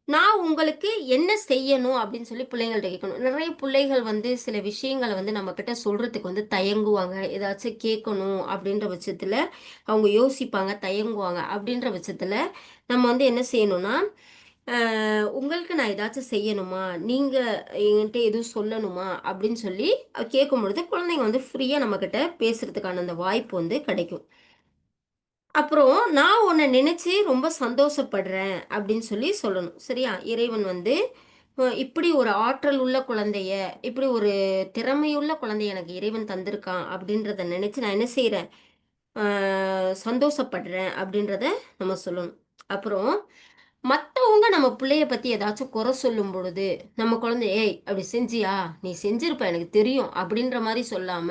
நான் உங்களுக்கு என்ன செய்யணும் அப்படின்னு சொல்லி பிள்ளைங்கள்ட்ட கேட்கணும். நிறைய பிள்ளைகள் வந்து சில விஷயங்கள வந்து நம்மகிட்ட சொல்றதுக்கு வந்து தயங்குவாங்க. ஏதாச்சும் கேட்கணும் அப்படின்ற பட்சத்துல அவங்க யோசிப்பாங்க, தயங்குவாங்க. அப்படின்ற பட்சத்துல நம்ம வந்து என்ன செய்யணும்னா, உங்களுக்கு நான் ஏதாச்சும் செய்யணுமா? நீங்க என்கிட்ட எதுவும் சொல்லணுமா?" அப்படின்னு சொல்லி கேட்கும்பொழுது குழந்தைங்க வந்து ஃப்ரீயா நம்மகிட்ட பேசுறதுக்கான அந்த வாய்ப்பு வந்து கிடைக்கும். அப்புறம் நான் உன்ன நினைச்சு ரொம்ப சந்தோஷப்படுறேன் அப்படின்னு சொல்லி சொல்லணும். சரியா? இறைவன் வந்து இப்படி ஒரு ஆற்றல் உள்ள குழந்தைய, இப்படி ஒரு திறமையுள்ள குழந்தைய எனக்கு இறைவன் தந்திருக்கான் அப்படின்றத நினைச்சு நான் என்ன செய்றேன்? ஆ சந்தோஷப்படுறேன் அப்படின்றத நம்ம சொல்லணும். அப்புறம் மத்தவங்க நம்ம பிள்ளைய பத்தி ஏதாச்சும் குறை சொல்லும் பொழுது, நம்ம குழந்தை, "ஏய் அப்படி செஞ்சியா? நீ செஞ்சிருப்ப எனக்கு தெரியும்." அப்படின்ற மாரி சொல்லாம,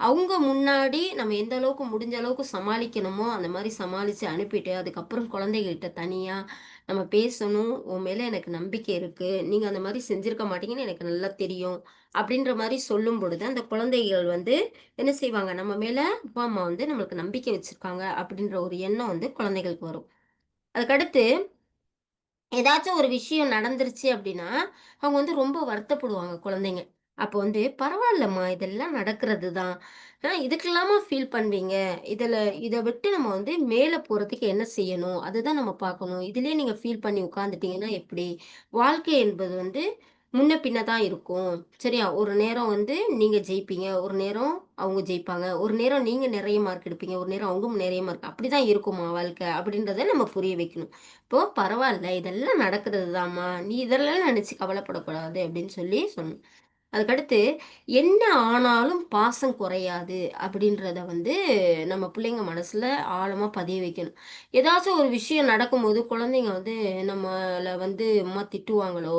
அவங்க முன்னாடி நம்ம எந்த அளவுக்கு முடிஞ்ச அளவுக்கு சமாளிக்கணுமோ, அந்த மாரி சமாளிச்சு அனுப்பிட்டு, அதுக்கப்புறம் குழந்தைகள்ட்ட தனியா நம்ம பேசணும். "உன் மேல எனக்கு நம்பிக்கை இருக்கு. நீங்க அந்த மாரி செஞ்சிருக்க மாட்டீங்கன்னு எனக்கு நல்லா தெரியும்." அப்படின்ற மாரி சொல்லும் பொழுது, அந்த குழந்தைகள் வந்து என்ன செய்வாங்க? நம்ம மேல அப்பா, அம்மா வந்து நம்மளுக்கு நம்பிக்கை வச்சிருக்காங்க அப்படின்ற ஒரு எண்ணம் வந்து குழந்தைகளுக்கு வரும். அதுக்கடுத்து ஏதாச்சும் ஒரு விஷயம் நடந்துருச்சு அப்படின்னா, அவங்க வந்து ரொம்ப வருத்தப்படுவாங்க குழந்தைங்க. அப்போ வந்து "பரவாயில்லம்மா, இதெல்லாம் நடக்கிறது தான். இதுக்கெல்லாமா ஃபீல் பண்ணுவீங்க? இத விட்டு நம்ம வந்து மேல போறதுக்கு என்ன செய்யணும்? அதுதான் நம்ம பார்க்கணும். இதுலயே நீங்க ஃபீல் பண்ணி உட்கார்ந்துட்டீங்கன்னா எப்படி? வாழ்க்கை என்பது வந்து முன்ன பின்ன தான் இருக்கும். சரியா? ஒரு நேரம் வந்து நீங்க ஜெயிப்பீங்க. ஒரு நேரம் அவங்க ஜெயிப்பாங்க. ஒரு நேரம் நீங்க நெறைய மார்க் எடுப்பீங்க. ஒரு நேரம் அவங்க நெறைய மார்க் அப்படிதான் இருக்குமா வாழ்க்கை?" அப்படின்றத நம்ம புரிய வைக்கணும். இப்போ பரவால்ல. இதெல்லாம் நடக்கிறது தாம்மா. நீ இதெல்லாம் நினைச்சு கவலைப்படக்கூடாது அப்படின்னு சொல்லி சொன்னோம். அதுக்கடுத்து, என்ன ஆனாலும் பாசம் குறையாது அப்படின்றத வந்து நம்ம பிள்ளைங்க மனசுல ஆழமா பதிய வைக்கணும். ஏதாச்சும் ஒரு விஷயம் நடக்கும்போது குழந்தைங்க வந்து நம்மள வந்து அம்மா திட்டுவாங்களோ,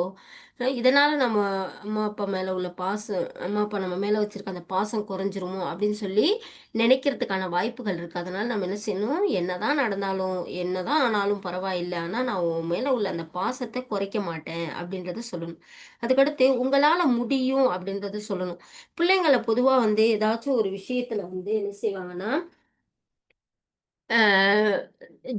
இதனால நம்ம அம்மா, அப்பா மேல உள்ள பாசம் அம்மா, அப்பா நம்ம மேல வச்சிருக்க அந்த பாசம் குறைஞ்சிருமோ அப்படின்னு சொல்லி நினைக்கிறதுக்கான வாய்ப்புகள் இருக்கு. அதனால நம்ம என்ன செய்யணும், என்னதான் நடந்தாலும், என்னதான் ஆனாலும் பரவாயில்ல. ஆனா நான் உன் மேல உள்ள அந்த பாசத்த குறைக்க மாட்டேன் அப்படின்றத சொல்லணும். அதுக்கடுத்து உங்களால முடியும் அப்படின்றத சொல்லணும். பிள்ளைங்கள பொதுவா வந்து ஏதாச்சும் ஒரு விஷயத்துல வந்து என்ன செய்வாங்கன்னா,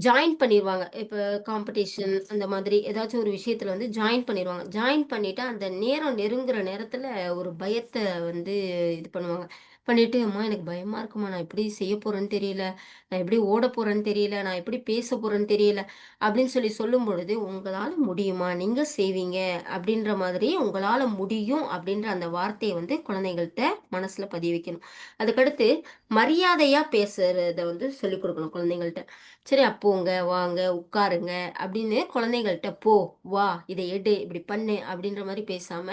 ஜாயின் பண்ணிடுவாங்க. இப்போ காம்படிஷன் அந்த மாதிரி ஏதாச்சும் ஒரு விஷயத்துல வந்து ஜாயின் பண்ணிடுவாங்க. ஜாயின் பண்ணிட்டு அந்த நேரம் நெருங்குற நேரத்துல ஒரு பயத்த வந்து இது பண்ணுவாங்க. பண்ணிட்டு, "அம்மா எனக்கு பயமா இருக்கும்மா. நான் எப்படி செய்ய போறேன்னு தெரியல. நான் எப்படி ஓட போறேன்னு தெரியல. நான் எப்படி பேச போறேன்னு தெரியல." அப்படின்னு சொல்லும்பொழுது, "உங்களால முடியுமா? நீங்க செய்வீங்க." அப்படின்ற மாதிரி "உங்களால முடியும்." அப்படின்ற அந்த வார்த்தைய வந்து குழந்தைகள்ட்ட மனசுல பதிய வைக்கணும். அதுக்கடுத்து மரியாதையா பேசுறத வந்து சொல்லிக் குடுக்கணும் குழந்தைங்கள்ட்ட. சரி போங்க, வாங்க, உட்காருங்க அப்படின்னு குழந்தைங்கள்ட்ட போ, வா, இத எடு, இப்படி பண்ணு அப்படின்ற மாரி பேசாம,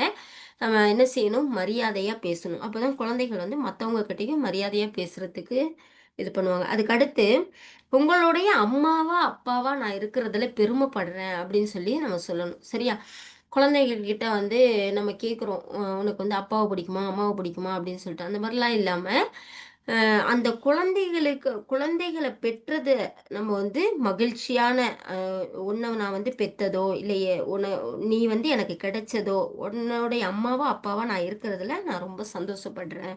நம்ம என்ன செய்யணும்? மரியாதையா பேசணும். அப்பதான் குழந்தைகள் வந்து மத்தவங்க கிட்டயும் மரியாதையா பேசுறதுக்கு இது பண்ணுவாங்க. அதுக்கடுத்து, உங்களுடைய அம்மாவா, அப்பாவா நான் இருக்கிறதுல பெருமைப்படுறேன் அப்படின்னு சொல்லி நம்ம சொல்லணும். சரியா? குழந்தைகள் கிட்ட வந்து நம்ம கேட்குறோம். உனக்கு வந்து அப்பாவ பிடிக்குமா? அம்மாவ பிடிக்குமா? அப்படின்னு சொல்லிட்டு. அந்த மாரிலாம் இல்லாம, அந்த குழந்தைகள பெற்றது நம்ம வந்து மகிழ்ச்சியான அ உன்ன நான் வந்து பெத்ததோ, இல்லையே நீ வந்து எனக்கு கிடைச்சதோ, உன்னுடைய அம்மாவா, அப்பாவா நான் இருக்கிறதுல நான் ரொம்ப சந்தோஷப்படுறேன்.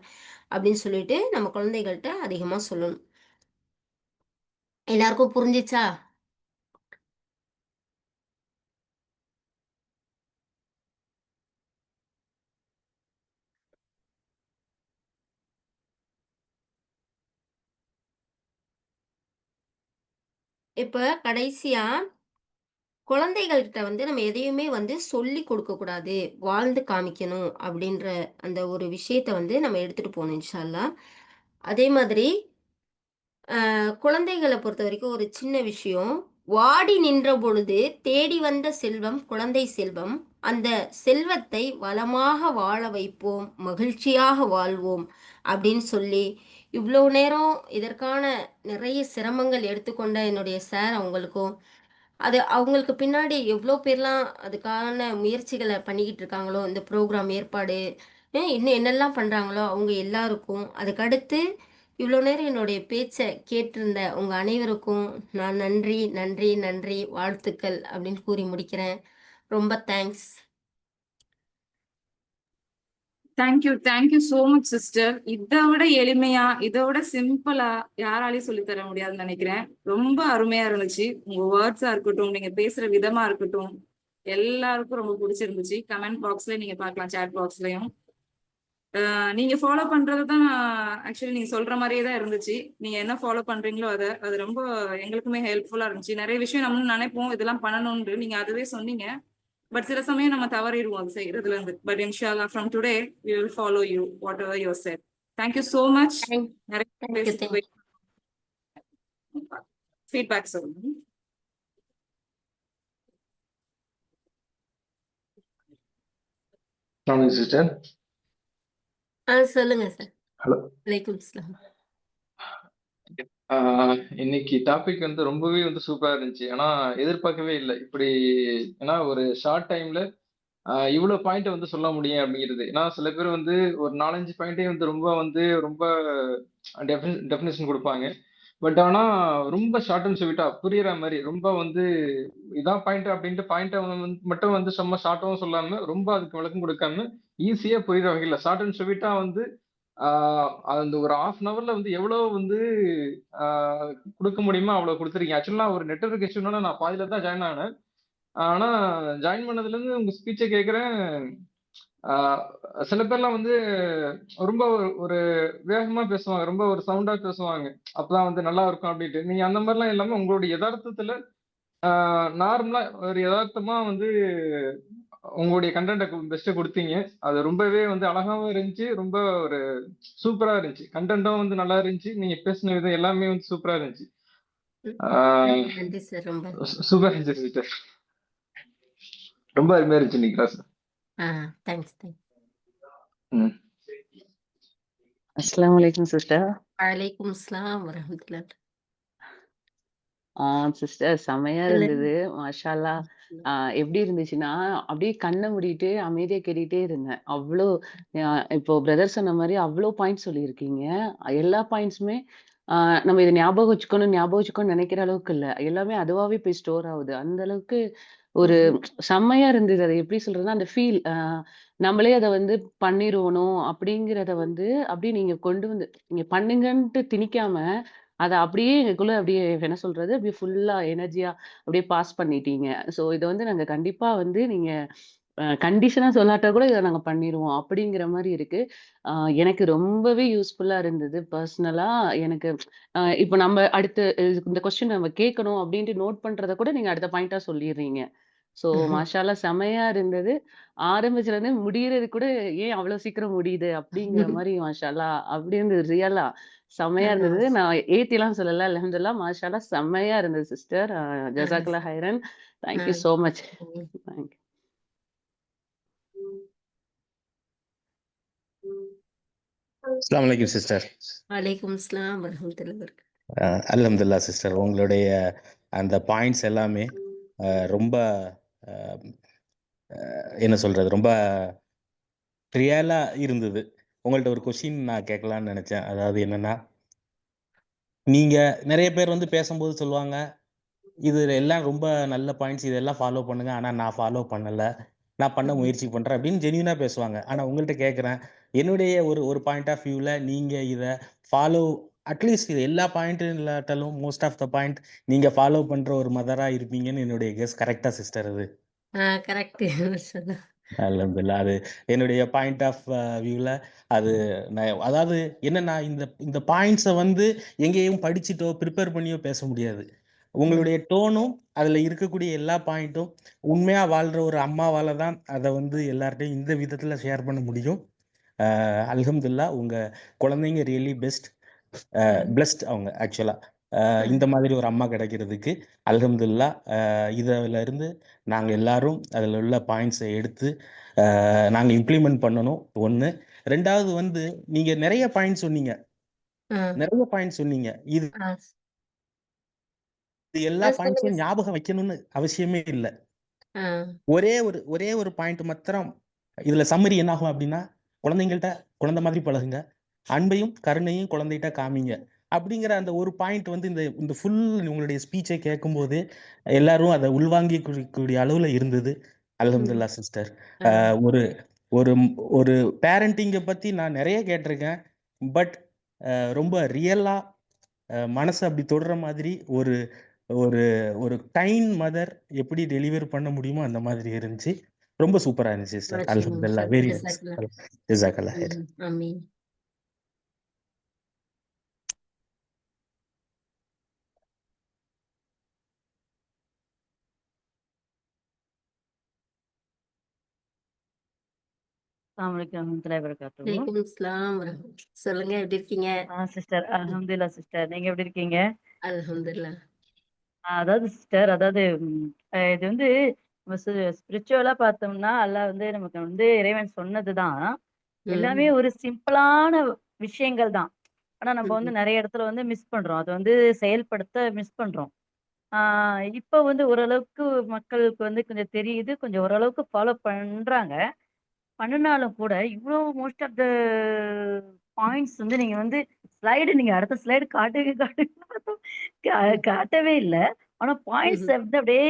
அப்படின்னு சொல்லிட்டு நம்ம குழந்தைகள்ட்ட அதிகமா சொல்லணும். எல்லாருக்கும் புரிஞ்சுச்சா? இப்ப கடைசியா குழந்தைகள்கிட்ட வந்து நம்ம எதையுமே வந்து சொல்லிக் கொடுக்கக்கூடாது. வாழ்ந்து காமிக்கணும் அப்படின்ற அந்த ஒரு விஷயத்த வந்து நம்ம எடுத்துட்டு போணும் இன்ஷா அல்லாஹ். அதே மாதிரி குழந்தைகள பொறுத்தவரைக்கும் ஒரு சின்ன விஷயம். "வாடி நின்ற பொழுது தேடி வந்த செல்வம் குழந்தை செல்வம். அந்த செல்வத்தை வளமாக வாழ வைப்போம். மகிழ்ச்சியாக வாழ்வோம்." அப்படின்னு சொல்லி, இவ்ளோ நேரம் இதற்கான நிறைய சிரமங்கள் எடுத்துக்கொண்ட என்னுடைய சார் அவங்களுக்கும், அது அவங்களுக்கு பின்னாடி எவ்ளோ பேர்லாம் அதுக்கான முயற்சிகள பண்ணிக்கிட்டு இருக்காங்களோ, இந்த ப்ரோகிராம் ஏற்பாடு, இன்னும் என்னெல்லாம் பண்றாங்களோ, அவங்க எல்லாருக்கும், அதுக்கடுத்து இவ்ளோ நேரம் என்னுடைய பேச்ச கேட்டிருந்த உங்க அனைவருக்கும் நான் நன்றி, நன்றி, நன்றி, வாழ்த்துக்கள் அப்படின்னு கூறி முடிக்கிறேன். ரொம்ப thanks. Thank you so much sister. இதை விட எளிமையா, இதை விட சிம்பிளா யாராலையும் சொல்லி தர முடியாதுன்னு நினைக்கிறேன். ரொம்ப அருமையா இருந்துச்சு. உங்க வேர்ட்ஸா இருக்கட்டும், நீங்க பேசுற விதமா இருக்கட்டும், எல்லாருக்கும் ரொம்ப பிடிச்சிருந்துச்சு. கமெண்ட் பாக்ஸ்ல நீங்க பார்க்கலாம், சாட் பாக்ஸ்லயும். நீங்க ஃபாலோ பண்றதுதான் ஆக்சுவலி நீங்க சொல்ற மாதிரியே தான் இருந்துச்சு. நீங்க என்ன ஃபாலோ பண்றீங்களோ அது ரொம்ப எங்களுக்குமே ஹெல்ப்ஃபுல்லா இருந்துச்சு. நிறைய விஷயம் நம்மளும் நினைப்போம் இதெல்லாம் பண்ணணும்னு, நீங்க அதுவே சொன்னீங்க. பட் சில சமயம் நம்ம தவறிடுவோம் அது செய்யறதுல இருந்து. பட் இன்ஷால்லா from today we will follow you whatever you said. Thank you so much. Thank நிறைய தேங்க்யூ, பேசிட்டு தேங்க்யூ. ஃபீட்பேக் சொல்லுங்க. சிஸ்டர். சொல்லுங்க சார். ஹலோ. வலைக்கும் அஸ்ஸலாம். இன்னைக்கு டாபிக் வந்து ரொம்பவே வந்து சூப்பரா இருந்துச்சு. ஆனா எதிர்பார்க்கவே இல்லை இப்படி. ஏன்னா ஒரு ஷார்ட் டைம்ல இவ்வளவு பாயிண்ட் வந்து சொல்ல முடியும் அப்படிங்கிறது. ஏன்னா சில பேர் வந்து ஒரு 4-5 பாயிண்டே வந்து ரொம்ப டெஃபினேஷன் கொடுப்பாங்க. பட் ஆனா ரொம்ப ஷார்ட் அண்ட் ஸ்வீட்டா புரியுற மாதிரி ரொம்ப வந்து இதான் பாயிண்ட் அப்படின்ட்டு பாயிண்ட்டை மட்டும் வந்து சும்மா ஷார்ட்டாவும் சொல்லாம ரொம்ப அதுக்கு விளக்கம் கொடுக்காம ஈஸியா புரியுற வகையில ஷார்ட் அண்ட் ஸ்வீட்டா வந்து அந்த ஒரு ஹாஃப்-அன்-ஹவர்ல வந்து எவ்வளவு வந்து ஆஹ் கொடுக்க முடியுமோ அவ்வளவு கொடுத்துருக்கீங்க. ஆக்சுவலா ஒரு நெட்வொர்க் இஷ்யூனால நான் பாதியில தான் ஜாயின் ஆனேன். ஆனா ஜாயின் பண்ணதுல இருந்து உங்க ஸ்பீச்சை கேட்கிறேன். ஆஹ் சில பேர்லாம் வந்து ரொம்ப ஒரு வேகமா பேசுவாங்க, ரொம்ப ஒரு சவுண்டா பேசுவாங்க. அப்பதான் வந்து நல்லா இருக்கும் அப்படின்ட்டு. நீங்க அந்த மாதிரிலாம் இல்லாம உங்களுடைய யதார்த்தத்துல நார்மலா ஒரு யதார்த்தமா வந்து உங்களுடைய கண்டென்ட்டை பெஸ்ட்டா கொடுத்தீங்க. அது ரொம்பவே வந்து அழகாவும் இருந்துச்சு. ரொம்ப ஒரு சூப்பரா இருந்துச்சு. கண்டென்ட்டும் வந்து நல்லா இருந்துச்சு. நீங்க பேசின விதம் எல்லாமே வந்து சூப்பரா இருந்துச்சு. நன்றி சார். ரொம்ப சூப்பர் இருந்துச்சு சிஸ்டர். ரொம்ப அருமையா இருந்துச்சு இன்னைக்கு கிளாஸ். Thanks, thanks. அஸ்ஸலாமு அலைக்கும் சிஸ்டர். வலைக்கும் அஸ்ஸலாம் வரஹ்மத்துல்லாஹ். சிஸ்டர் செமையா இருந்தது. மாஷா அல்லாஹ். எப்படி இருந்துச்சுன்னா, அப்படியே கண்ண மூடிட்டு அமைதியா கேட்டுட்டே இருந்தேன். அவ்ளோ இப்போ பிரதர் சொன்ன மாரி அவ்ளோ பாயிண்ட்ஸ் சொல்லியிருக்கீங்க. எல்லா பாயிண்ட்ஸுமே நம்ம இத ஞாபகம் வச்சுக்கணும்னு நெனைக்கிற அளவுக்கு இல்ல. எல்லாமே அதுவாவே போய் ஸ்டோர் ஆகுது. அந்த அளவுக்கு ஒரு செம்மையா இருந்தது. அத எப்படி சொல்றதுன்னா, அந்த ஃபீல் நம்மளே அத வந்து பண்ணிருவணும் அப்படிங்கிறத வந்து அப்படியே நீங்க கொண்டு வந்து நீங்க பண்ணுங்கன்ட்டு திணிக்காம, அத அப்படியே எங்களுக்குள்ள அப்படியே என்ன சொல்றது? அப்படியே ஃபுல்லா எனர்ஜியா அப்படியே பாஸ் பண்ணிட்டீங்க. ஸோ இத வந்து நாங்க கண்டிப்பா வந்து நீங்க கண்டிஷனா சொல்லாட்டா கூட இத நாங்க பண்ணிருவோம். அப்படிங்கிற மாரி இருக்கு. அ எனக்கு ரொம்பவே யூஸ்ஃபுல்லா இருந்தது. பர்சனலா எனக்கு இப்ப நம்ம அடுத்து இந்த கொஸ்டின் நம்ம கேட்கணும் அப்படின்ட்டு நோட் பண்றத கூட நீங்க அடுத்த பாயிண்ட்டா சொல்லிர்றீங்க. ஸோ மாஷாஅல்லா செமையா இருந்தது. ஆரம்பிச்சதுலருந்து முடியறது கூட ஏன் அவ்வளோ சீக்கிரம் முடியுது? அப்படிங்கிற மாரி மாஷாஅல்லா அப்படி இருந்தது ரியலா. செமையா இருந்தது. நான் ஏத்திலாம் சொல்லல. அல்ஹம்துலில்லாஹ் மாஷாஅல்லா செமையா இருந்தது சிஸ்டர். ஜஸாக்கல்லாஹ் ஹைரன். Thank you so much. Thank you. அஸ்ஸலாமு அலைக்கும் சிஸ்டர். வலைக்கும் அஸ்ஸலாம் வரஹ்மத்துல்லாஹி வபரகாத்துஹு. அல்ஹம்துலில்லாஹ் சிஸ்டர். உங்களுடைய அந்த பாயிண்ட்ஸ் எல்லாமே ரொம்ப அ என்ன சொல்றது? ரொம்ப ரியலா இருந்தது. உங்கள்ட்ட ஒரு கொஸ்டின் நான் கேட்கலான்னு நெனச்சேன். அதாவது என்னன்னா, நீங்க நெறைய பேர் வந்து பேசம்போது சொல்லுவாங்க, "இதுல எல்லாம் ரொம்ப நல்ல பாயிண்ட்ஸ். இதெல்லாம் ஃபாலோ பண்ணுங்க. ஆனா நான் ஃபாலோ பண்ணல. நான் பண்ண முயற்சி பண்றேன்." அப்படின்னு ஜென்யூனா பேசுவாங்க. ஆனா உங்கள்ட்ட கேட்கிறேன், என்னுடைய ஒரு ஒரு பாயிண்ட் ஆஃப் வியூல நீங்க இத ஃபாலோ அட்லீஸ்ட் இது எல்லா பாயிண்ட்டும் இல்லாட்டாலும் மோஸ்ட் ஆஃப் த பாயிண்ட் நீங்க ஃபாலோ பண்ற ஒரு மதரா இருப்பீங்கன்னு என்னுடைய கெஸ். கரெக்ட்டா சிஸ்டர் அது? கரெக்ட். மாஷாஅல்லாஹ். அல்ஹம்துலில்லாஹ். அது என்னுடைய பாயிண்ட் ஆஃப் வியூல அது அதாவது என்னன்னா, இந்த இந்த பாயிண்ட்ஸ வந்து எங்கேயும் படிச்சுட்டோ, பிரிப்பேர் பண்ணியோ பேச முடியாது. உங்களுடைய டோனும், அதுல இருக்கக்கூடிய எல்லா பாயிண்ட்டும் உண்மையா வாழ்ற ஒரு அம்மாவால தான் அத வந்து எல்லார்ட்டயும் இந்த விதத்துல ஷேர் பண்ண முடியும். அல்ஹம்துலில்லாஹ் உங்க குழந்தைங்க ரியலி பெஸ்ட். பிளெஸ்ட் அவங்க ஆக்சுவலா. இந்த மாதிரி ஒரு அம்மா கிடைக்கிறதுக்கு அல்ஹம்துலில்லாஹ். இதுல இருந்து நாங்க எல்லாரும் அதுல உள்ள பாயிண்ட்ஸ எடுத்து நாங்க இம்ப்ளிமெண்ட் பண்ணணும் 1. 2வது வந்து நீங்க நெறைய பாயிண்ட் சொன்னீங்க. நெறைய பாயிண்ட் சொன்னீங்க. இது எல்லா சொல்லுங்க. பாயிண்ட்ஸையும் ஞாபகம் வைக்கணும்னு அவசியமே இல்ல. ஒரே ஒரு பாயிண்ட் மாத்திரம் இதுல சம்மரி என்ன ஆகும் அப்படின்னா, குழந்தைங்கள்ட்ட குழந்தை மாதிரி பழகுங்க. அன்பையும், கருணையும் குழந்தைகிட்ட காமிங்க. அப்படிங்கிற அந்த ஒரு பாயிண்ட் வந்து இந்த இந்த ஃபுல் உங்களுடைய ஸ்பீச்சை கேட்கும்போது எல்லாரும் அதை உள்வாங்கி கூடிய அளவுல இருந்தது. அல்ஹம்துலில்லாஹ் சிஸ்டர். ஒரு ஒரு ஒரு பேரண்டிங்கை பத்தி நான் நிறைய கேட்டிருக்கேன். பட் ரொம்ப ரியலா மனசு அப்படி தொடுற மாதிரி ஒரு ஒரு ஒரு கைண்ட் மதர் எப்படி டெலிவர் பண்ண முடியுமோ அந்த மாதிரி இருந்துச்சு. ரொம்ப சூப்பரா இருந்துச்சு சிஸ்டர். அல்ஹம்துலில்லாஹ். Very nice. ஜஸாக்கல்லாஹ் ஹைர். ஆமீன். அஸ்ஸலாமு அலைக்கும் வரஹ்மத்துல்லாஹி வபரகாத்துஹு. வலைக்கும் அஸ்ஸலாம் வரஹ்மத்துல்லாஹ். சொல்லுங்க, எப்படி இருக்கீங்க? சிஸ்டர் அல்ஹம்துலில்லாஹ் சிஸ்டர். நீங்க எப்படி இருக்கீங்க? அல்ஹம்துலில்லாஹ். அதாவது சிஸ்டர், அதாவது இது வந்து நம்ம ஸ்பிரிச்சுவலா பார்த்தோம்னா, அல்லாஹ் வந்து நமக்கு வந்து இறைவன் சொன்னதுதான். எல்லாமே ஒரு சிம்பிளான விஷயங்கள் தான். ஆனா நம்ம வந்து நெறைய இடத்துல வந்து மிஸ் பண்றோம். அத வந்து செயல்படுத்த மிஸ் பண்றோம். ஆ இப்ப வந்து ஓரளவுக்கு மக்களுக்கு வந்து கொஞ்சம் தெரியுது. கொஞ்சம் ஓரளவுக்கு ஃபாலோ பண்றாங்க. பண்ணுனாலும் கூட, இவ்ளோ மோஸ்ட் ஆஃப் த பாயிண்ட்ஸ் வந்து நீங்க வந்து நீங்க அடுத்த ஸ்லைடு காட்டுங்க காட்டுங்கன்னு பார்த்தோம். காட்டவே இல்ல. ஆனா பாயிண்ட்ஸ் வந்து அப்படியே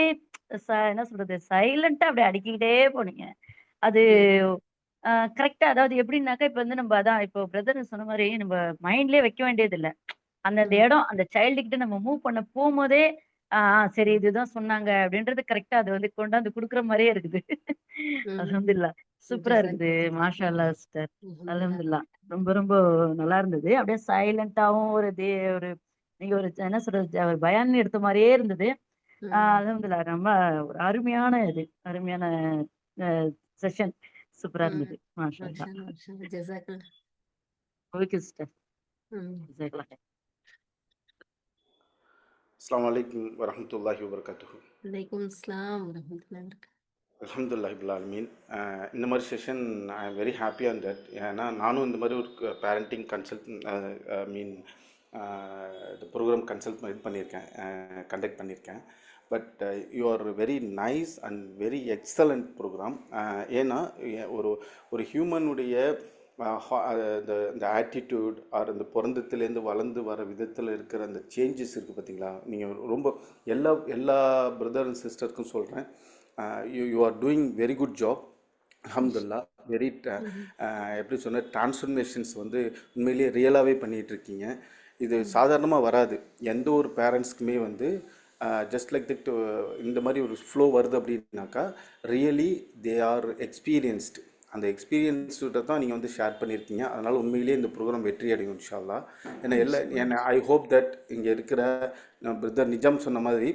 என்ன சொல்றது? சைலன்ட்டா அப்படியே அடுக்கிக்கிட்டே போனீங்க. அது கரெக்ட்டா அதாவது எப்படின்னாக்கா, இப்ப வந்து நம்ம அதான் இப்போ பிரதர் சொன்ன மாரி நம்ம மைண்ட்லயே வைக்க வேண்டியதில்ல. அந்தந்த இடம், அந்த சைல்டு கிட்ட நம்ம மூவ் பண்ண போம்போதே, சரி இதுதான் சொன்னாங்க அப்படின்றது கரெக்ட்டா அது வந்து கொண்டாந்து குடுக்குற மாரியே இருக்குது. அல்ஹம்துலில்லாஹ். சூப்பரா இருக்குது. மாஷா அல்லாஹ் சிஸ்டர். அல்ஹம்துலில்லாஹ். ரொம்ப ரொம்ப நல்லா இருந்தது. அப்படியே சைலன்ட்டாவும் ஒரு நீங்க ஒரு என்ன சொல்றது? ஒரு பயான் எடுத்த மாரியே இருந்தது. அல்ஹம்துலில்லாஹ். ரொம்ப ஒரு அருமையான அருமையான அ செஷன். சூப்பரா இருந்தது. மாஷா அல்லாஹ். ஜஸாக்கல்லாஹ். Okay sister. ஜஸாக்கல்லாஹ். அஸ்ஸலாமு அலைக்கும் வரஹ்மத்துல்லாஹி வபரகாத்துஹு. வலைக்கும் அஸ்ஸலாம் வரஹ்மத்துல்லாஹி வபரகாத்துஹு. அல்ஹம்துலில்லாஹி ரப்பில் ஆலமீன். இந்த மாதிரி session I am very happy on that. ஏன்னா நானும் இந்த மாதிரி ஒரு பேரண்டிங் கன்சல்ட் மீன் இந்த ப்ரோக்ராம் இது பண்ணியிருக்கேன், கண்டக்ட் பண்ணியிருக்கேன். But you are very nice and very excellent program. ஏன்னா ஒரு ஒரு ஹியூமனுடைய இந்த ஆட்டிடியூட் ஆர் அந்த பிறந்தத்துலேருந்து வளர்ந்து வர விதத்தில் இருக்கிற அந்த சேஞ்சஸ் இருக்குது பார்த்தீங்களா? நீங்கள் ரொம்ப எல்லா பிரதர் அண்ட் சிஸ்டருக்கும் சொல்கிறேன், you are doing very good job. அல்ஹம்துலில்லாஹ். வெரி எப்படி சொன்ன டிரான்ஸ்ஃபர்மேஷன்ஸ் வந்து உண்மையிலேயே ரியலாகவே பண்ணிகிட்ருக்கீங்க. இது சாதாரணமாக வராது. எந்த ஒரு பேரண்ட்ஸ்க்குமே வந்து ஜஸ்ட் லைக் தட் இந்த மாதிரி ஒரு ஃப்ளோ வருது அப்படின்னாக்கா ரியலி தே ஆர் எக்ஸ்பீரியன்ஸ்டு. அந்த எக்ஸ்பீரியன்ஸ்கிட்ட தான் நீங்கள் வந்து ஷேர் பண்ணியிருக்கீங்க. அதனால் உண்மையிலேயே இந்த ப்ரோக்ராம் வெற்றி அடையும் இன்ஷா அல்லாஹ். ஏன்னா ஐ ஹோப் தட் இங்கே இருக்கிற பிரதர் நிஜாம் சொன்ன மாதிரி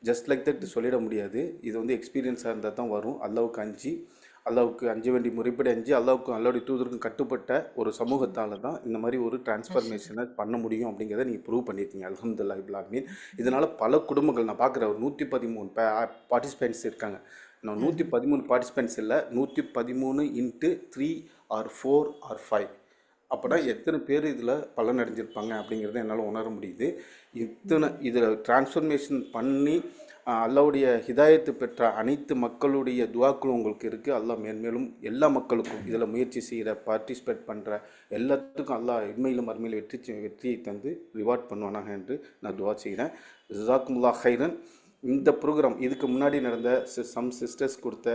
ஜஸ்ட் லைக் தட் சொல்லிட முடியாது. இது வந்து எக்ஸ்பீரியன்ஸாக இருந்தால் தான் வரும். அல்லாவுக்கு அஞ்ச வேண்டிய முறைப்படி அஞ்சு அல்லாவுக்கும் அல்லாவுடைய தூதருக்கும் கட்டுப்பட்ட ஒரு சமூகத்தால் தான் இந்த மாதிரி ஒரு டிரான்ஸ்ஃபர்மேஷனை பண்ண முடியும் அப்படிங்கிறத நீங்கள் ப்ரூவ் பண்ணியிருக்கீங்க. அல்ஹம்துலில்லாஹ் ரப்பில் ஆலமீன். இதனால் பல குடும்பங்கள் நான் பார்க்குற ஒரு 113 பார்ட்டிசிபென்ட்ஸ் இருக்காங்க. நான் 113 பார்ட்டிசிபென்ட்ஸ் இல்லை, 113 × 3 or 4 or 5. அப்போனா எத்தனை பேர் இதில் பலன் அடைஞ்சிருப்பாங்க அப்படிங்கிறத என்னால் உணர முடியுது. இதில் டிரான்ஸ்ஃபர்மேஷன் பண்ணி அல்லாவுடைய ஹிதாயத்து பெற்ற அனைத்து மக்களுடைய துவாக்களும் உங்களுக்கு இருக்குது. அல்லாஹ் மேன்மேலும் எல்லா மக்களுக்கும் இதில் முயற்சி செய்கிற பார்ட்டிசிபேட் பண்ணுற எல்லாத்துக்கும் அல்லாஹ் இன்மையிலும் மறுமையிலும் வெற்றியை தந்து ரிவார்ட் பண்ணுவானாக என்று நான் துவா செய்கிறேன். ஜஸாக்குமுல்லாஹ் ஹைரன். இந்த ப்ரோக்ராம் இதுக்கு முன்னாடி நடந்த சம் சிஸ்டர்ஸ் கொடுத்த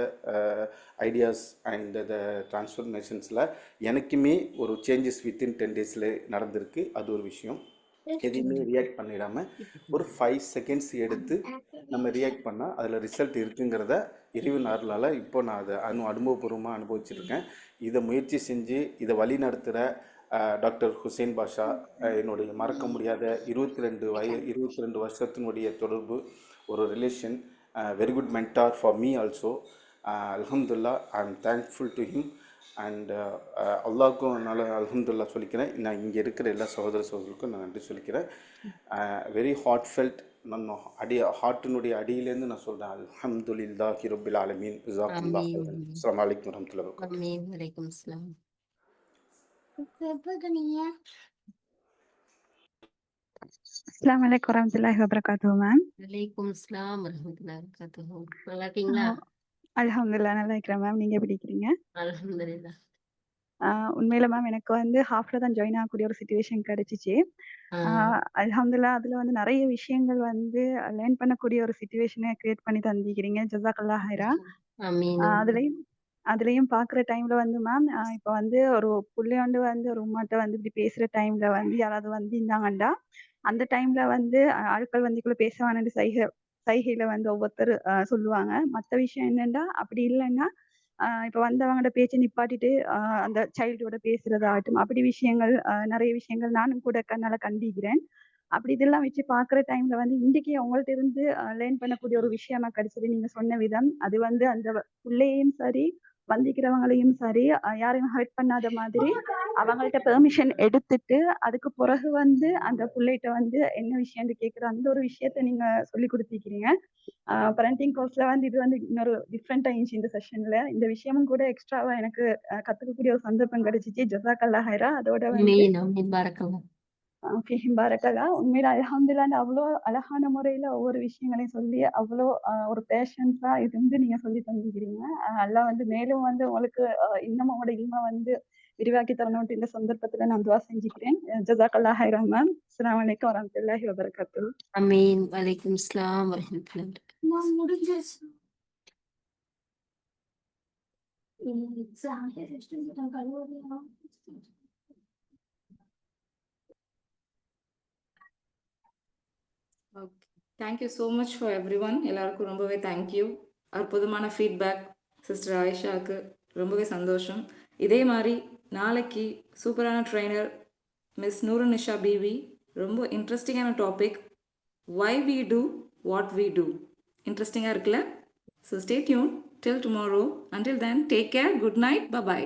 ஐடியாஸ் அண்ட் த டிரான்ஸ்ஃபர்மேஷன்ஸில் எனக்குமே ஒரு சேஞ்சஸ் வித்தின் 10 days நடந்திருக்கு. அது ஒரு விஷயம். எதையுமே ரியாக்ட் பண்ணிடாமல் ஒரு 5 seconds எடுத்து நம்ம ரியாக்ட் பண்ணால் அதில் ரிசல்ட் இருக்குங்கிறத இறைவன் அருளால் இப்போ நான் அதை அனுபவபூர்வமாக அனுபவிச்சிருக்கேன். இதை முயற்சி செஞ்சு இதை வழி நடத்துகிற டாக்டர் ஹுசைன் பாஷா, என்னுடைய மறக்க முடியாத 22 வருஷத்தினுடைய தொடர்பு, ஒரு relation, very good mentor for me also. அல்ஹம்துலில்லாஹ், I am thankful to him. And அல்லாவுக்கும் என்னால் அல்ஹம்துலில்லாஹ் சொல்லிக்கிறேன். நான் இங்கே இருக்கிற எல்லா சகோதரர்களுக்கும் நான் நன்றி சொல்லிக்கிறேன். வெரி ஹார்ட் ஃபெல்ட், நான் ஹார்ட்டினுடைய அடியிலேருந்து நான் சொல்கிறேன் அல்ஹம்துலில்லாஹி ரப்பில் ஆலமீன். ஜஸாக்குமுல்லாஹ் ஹைரன். அஸ்ஸலாமு அலைக்கும் வரஹ்மத்துல்லாஹி வபரகாத்துஹு. ஆமீன். வலைக்கும் அஸ்ஸலாம். அஸ்ஸலாமு அலைக்கும் வரஹ்மத்துல்லாஹி வபரகாத்துஹு மேம். வலைக்கும் அஸ்ஸலாம் வரஹ்மத்துல்லாஹி வபரகாத்துஹு. நல்லா இருக்கீங்களா? அல்ஹம்துலில்லாஹ் நல்லா இருக்கிறேன் மேம். நீங்க எப்படி இருக்கிறீங்க? அல்ஹம்துலில்லாஹ். உண்மையில மேம் எனக்கு வந்து ஹாஃப்ல தான் ஜாயின் ஆகக்கூடிய ஒரு சிச்சுவேஷன் கிடைச்சிச்சு. அல்ஹம்துலில்லாஹ் அதுல வந்து நிறைய விஷயங்கள் வந்து லேர்ன் பண்ணக்கூடிய ஒரு சிச்சுவேஷனை கிரியேட் பண்ணி தந்திக்கிறீங்க. ஜஸாக்கல்லாஹ் ஹைரா. ஆமீன். அதுலயும் பாக்குற டைம்ல வந்து மேம் இப்ப வந்து ஒரு புள்ளையோண்டு வந்து ஒரு உமாட்ட வந்து இப்படி பேசுற டைம்ல வந்து யாராவது வந்து இருந்தாங்கண்டா அந்த டைம்ல வந்து ஆட்கள் வந்து இக்குள்ள பேசவானு சைகையில வந்து ஒவ்வொருத்தர் சொல்லுவாங்க. மத்த விஷயம் என்னன்னா அப்படி இல்லைன்னா இப்ப வந்தவங்களோட பேச்சை நிப்பாட்டிட்டு அந்த சைல்டோட பேசுறதாகட்டும், அப்படி விஷயங்கள் நிறைய விஷயங்கள் நானும் கூட கண்ணால கண்டிக்கிறேன். அப்படி இதெல்லாம் வச்சு பாக்குற டைம்ல வந்து இன்னைக்கு அவங்கள்ட்ட இருந்து லேர்ன் பண்ணக்கூடிய ஒரு விஷயமா கிடைச்சது நீங்க சொன்ன விதம். அது வந்து அந்த பிள்ளையையும் சரி வந்திக்கிறவங்களையும் சரி யாரையும் ஹர்ட் பண்ணாத மாதிரி அவங்கள்ட்ட பெர்மிஷன் எடுத்துட்டு அதுக்கு பிறகு வந்து அந்த பிள்ளைகிட்ட வந்து என்ன விஷயம் கேட்குற அந்த ஒரு விஷயத்த நீங்க சொல்லி கொடுத்திருக்கிறீங்க. பேரண்டிங் கோர்ஸ்ல வந்து இது வந்து இன்னொரு டிஃப்ரெண்டா இருந்துச்சு. இந்த செஷன்ல இந்த விஷயமும் கூட எக்ஸ்ட்ராவா எனக்கு கத்துக்கக்கூடிய ஒரு சந்தர்ப்பம் கிடைச்சிச்சு. ஜஸாக்கல்லாஹ் ஹைரா. அதோட வந்து பாரக்கல்லா. உண்மையில அல்ஹம்துலில்லாஹ் அவ்வளோ அழகான முறையில ஒவ்வொரு விஷயங்களையும் சொல்லி அவ்வளோ ஒரு பேஷன்ஸா இருந்து நீங்க சொல்லி தந்துக்கிறீங்க. அல்லாஹ் வந்து மேலும் வந்து உங்களுக்கு இன்னும் உங்களோட இல்ம வந்து விரிவாக்கி தரணும்ட்டு இந்த சந்தர்ப்பத்துல நான் துவா செஞ்சுக்கிறேன். ஜஸாக்கல்லாஹ் ஹைரா மேம். அஸ்ஸலாமு அலைக்கும் வரஹ்மத்துல்லாஹி வபரகாத்துஹு. ஆமீன். வலைக்கும் அஸ்ஸலாம் வரஹ்மத்துல்லாஹி வபரகாத்துஹு. முடிஞ்சிருச்சு. Okay, thank you so much for every one. எல்லாருக்கும் ரொம்பவே தேங்க்யூ. அற்புதமான ஃபீட்பேக் சிஸ்டர் ஆயிஷாவுக்கு ரொம்பவே சந்தோஷம். இதே மாதிரி நாளைக்கு சூப்பரான ட்ரைனர் மிஸ் நூருநிஷா பிவி ரொம்ப இன்ட்ரெஸ்டிங்கான topic why we do what we do. இன்ட்ரெஸ்டிங்காக இருக்குல்ல? So stay tuned till tomorrow. Until then take care. Good night. By.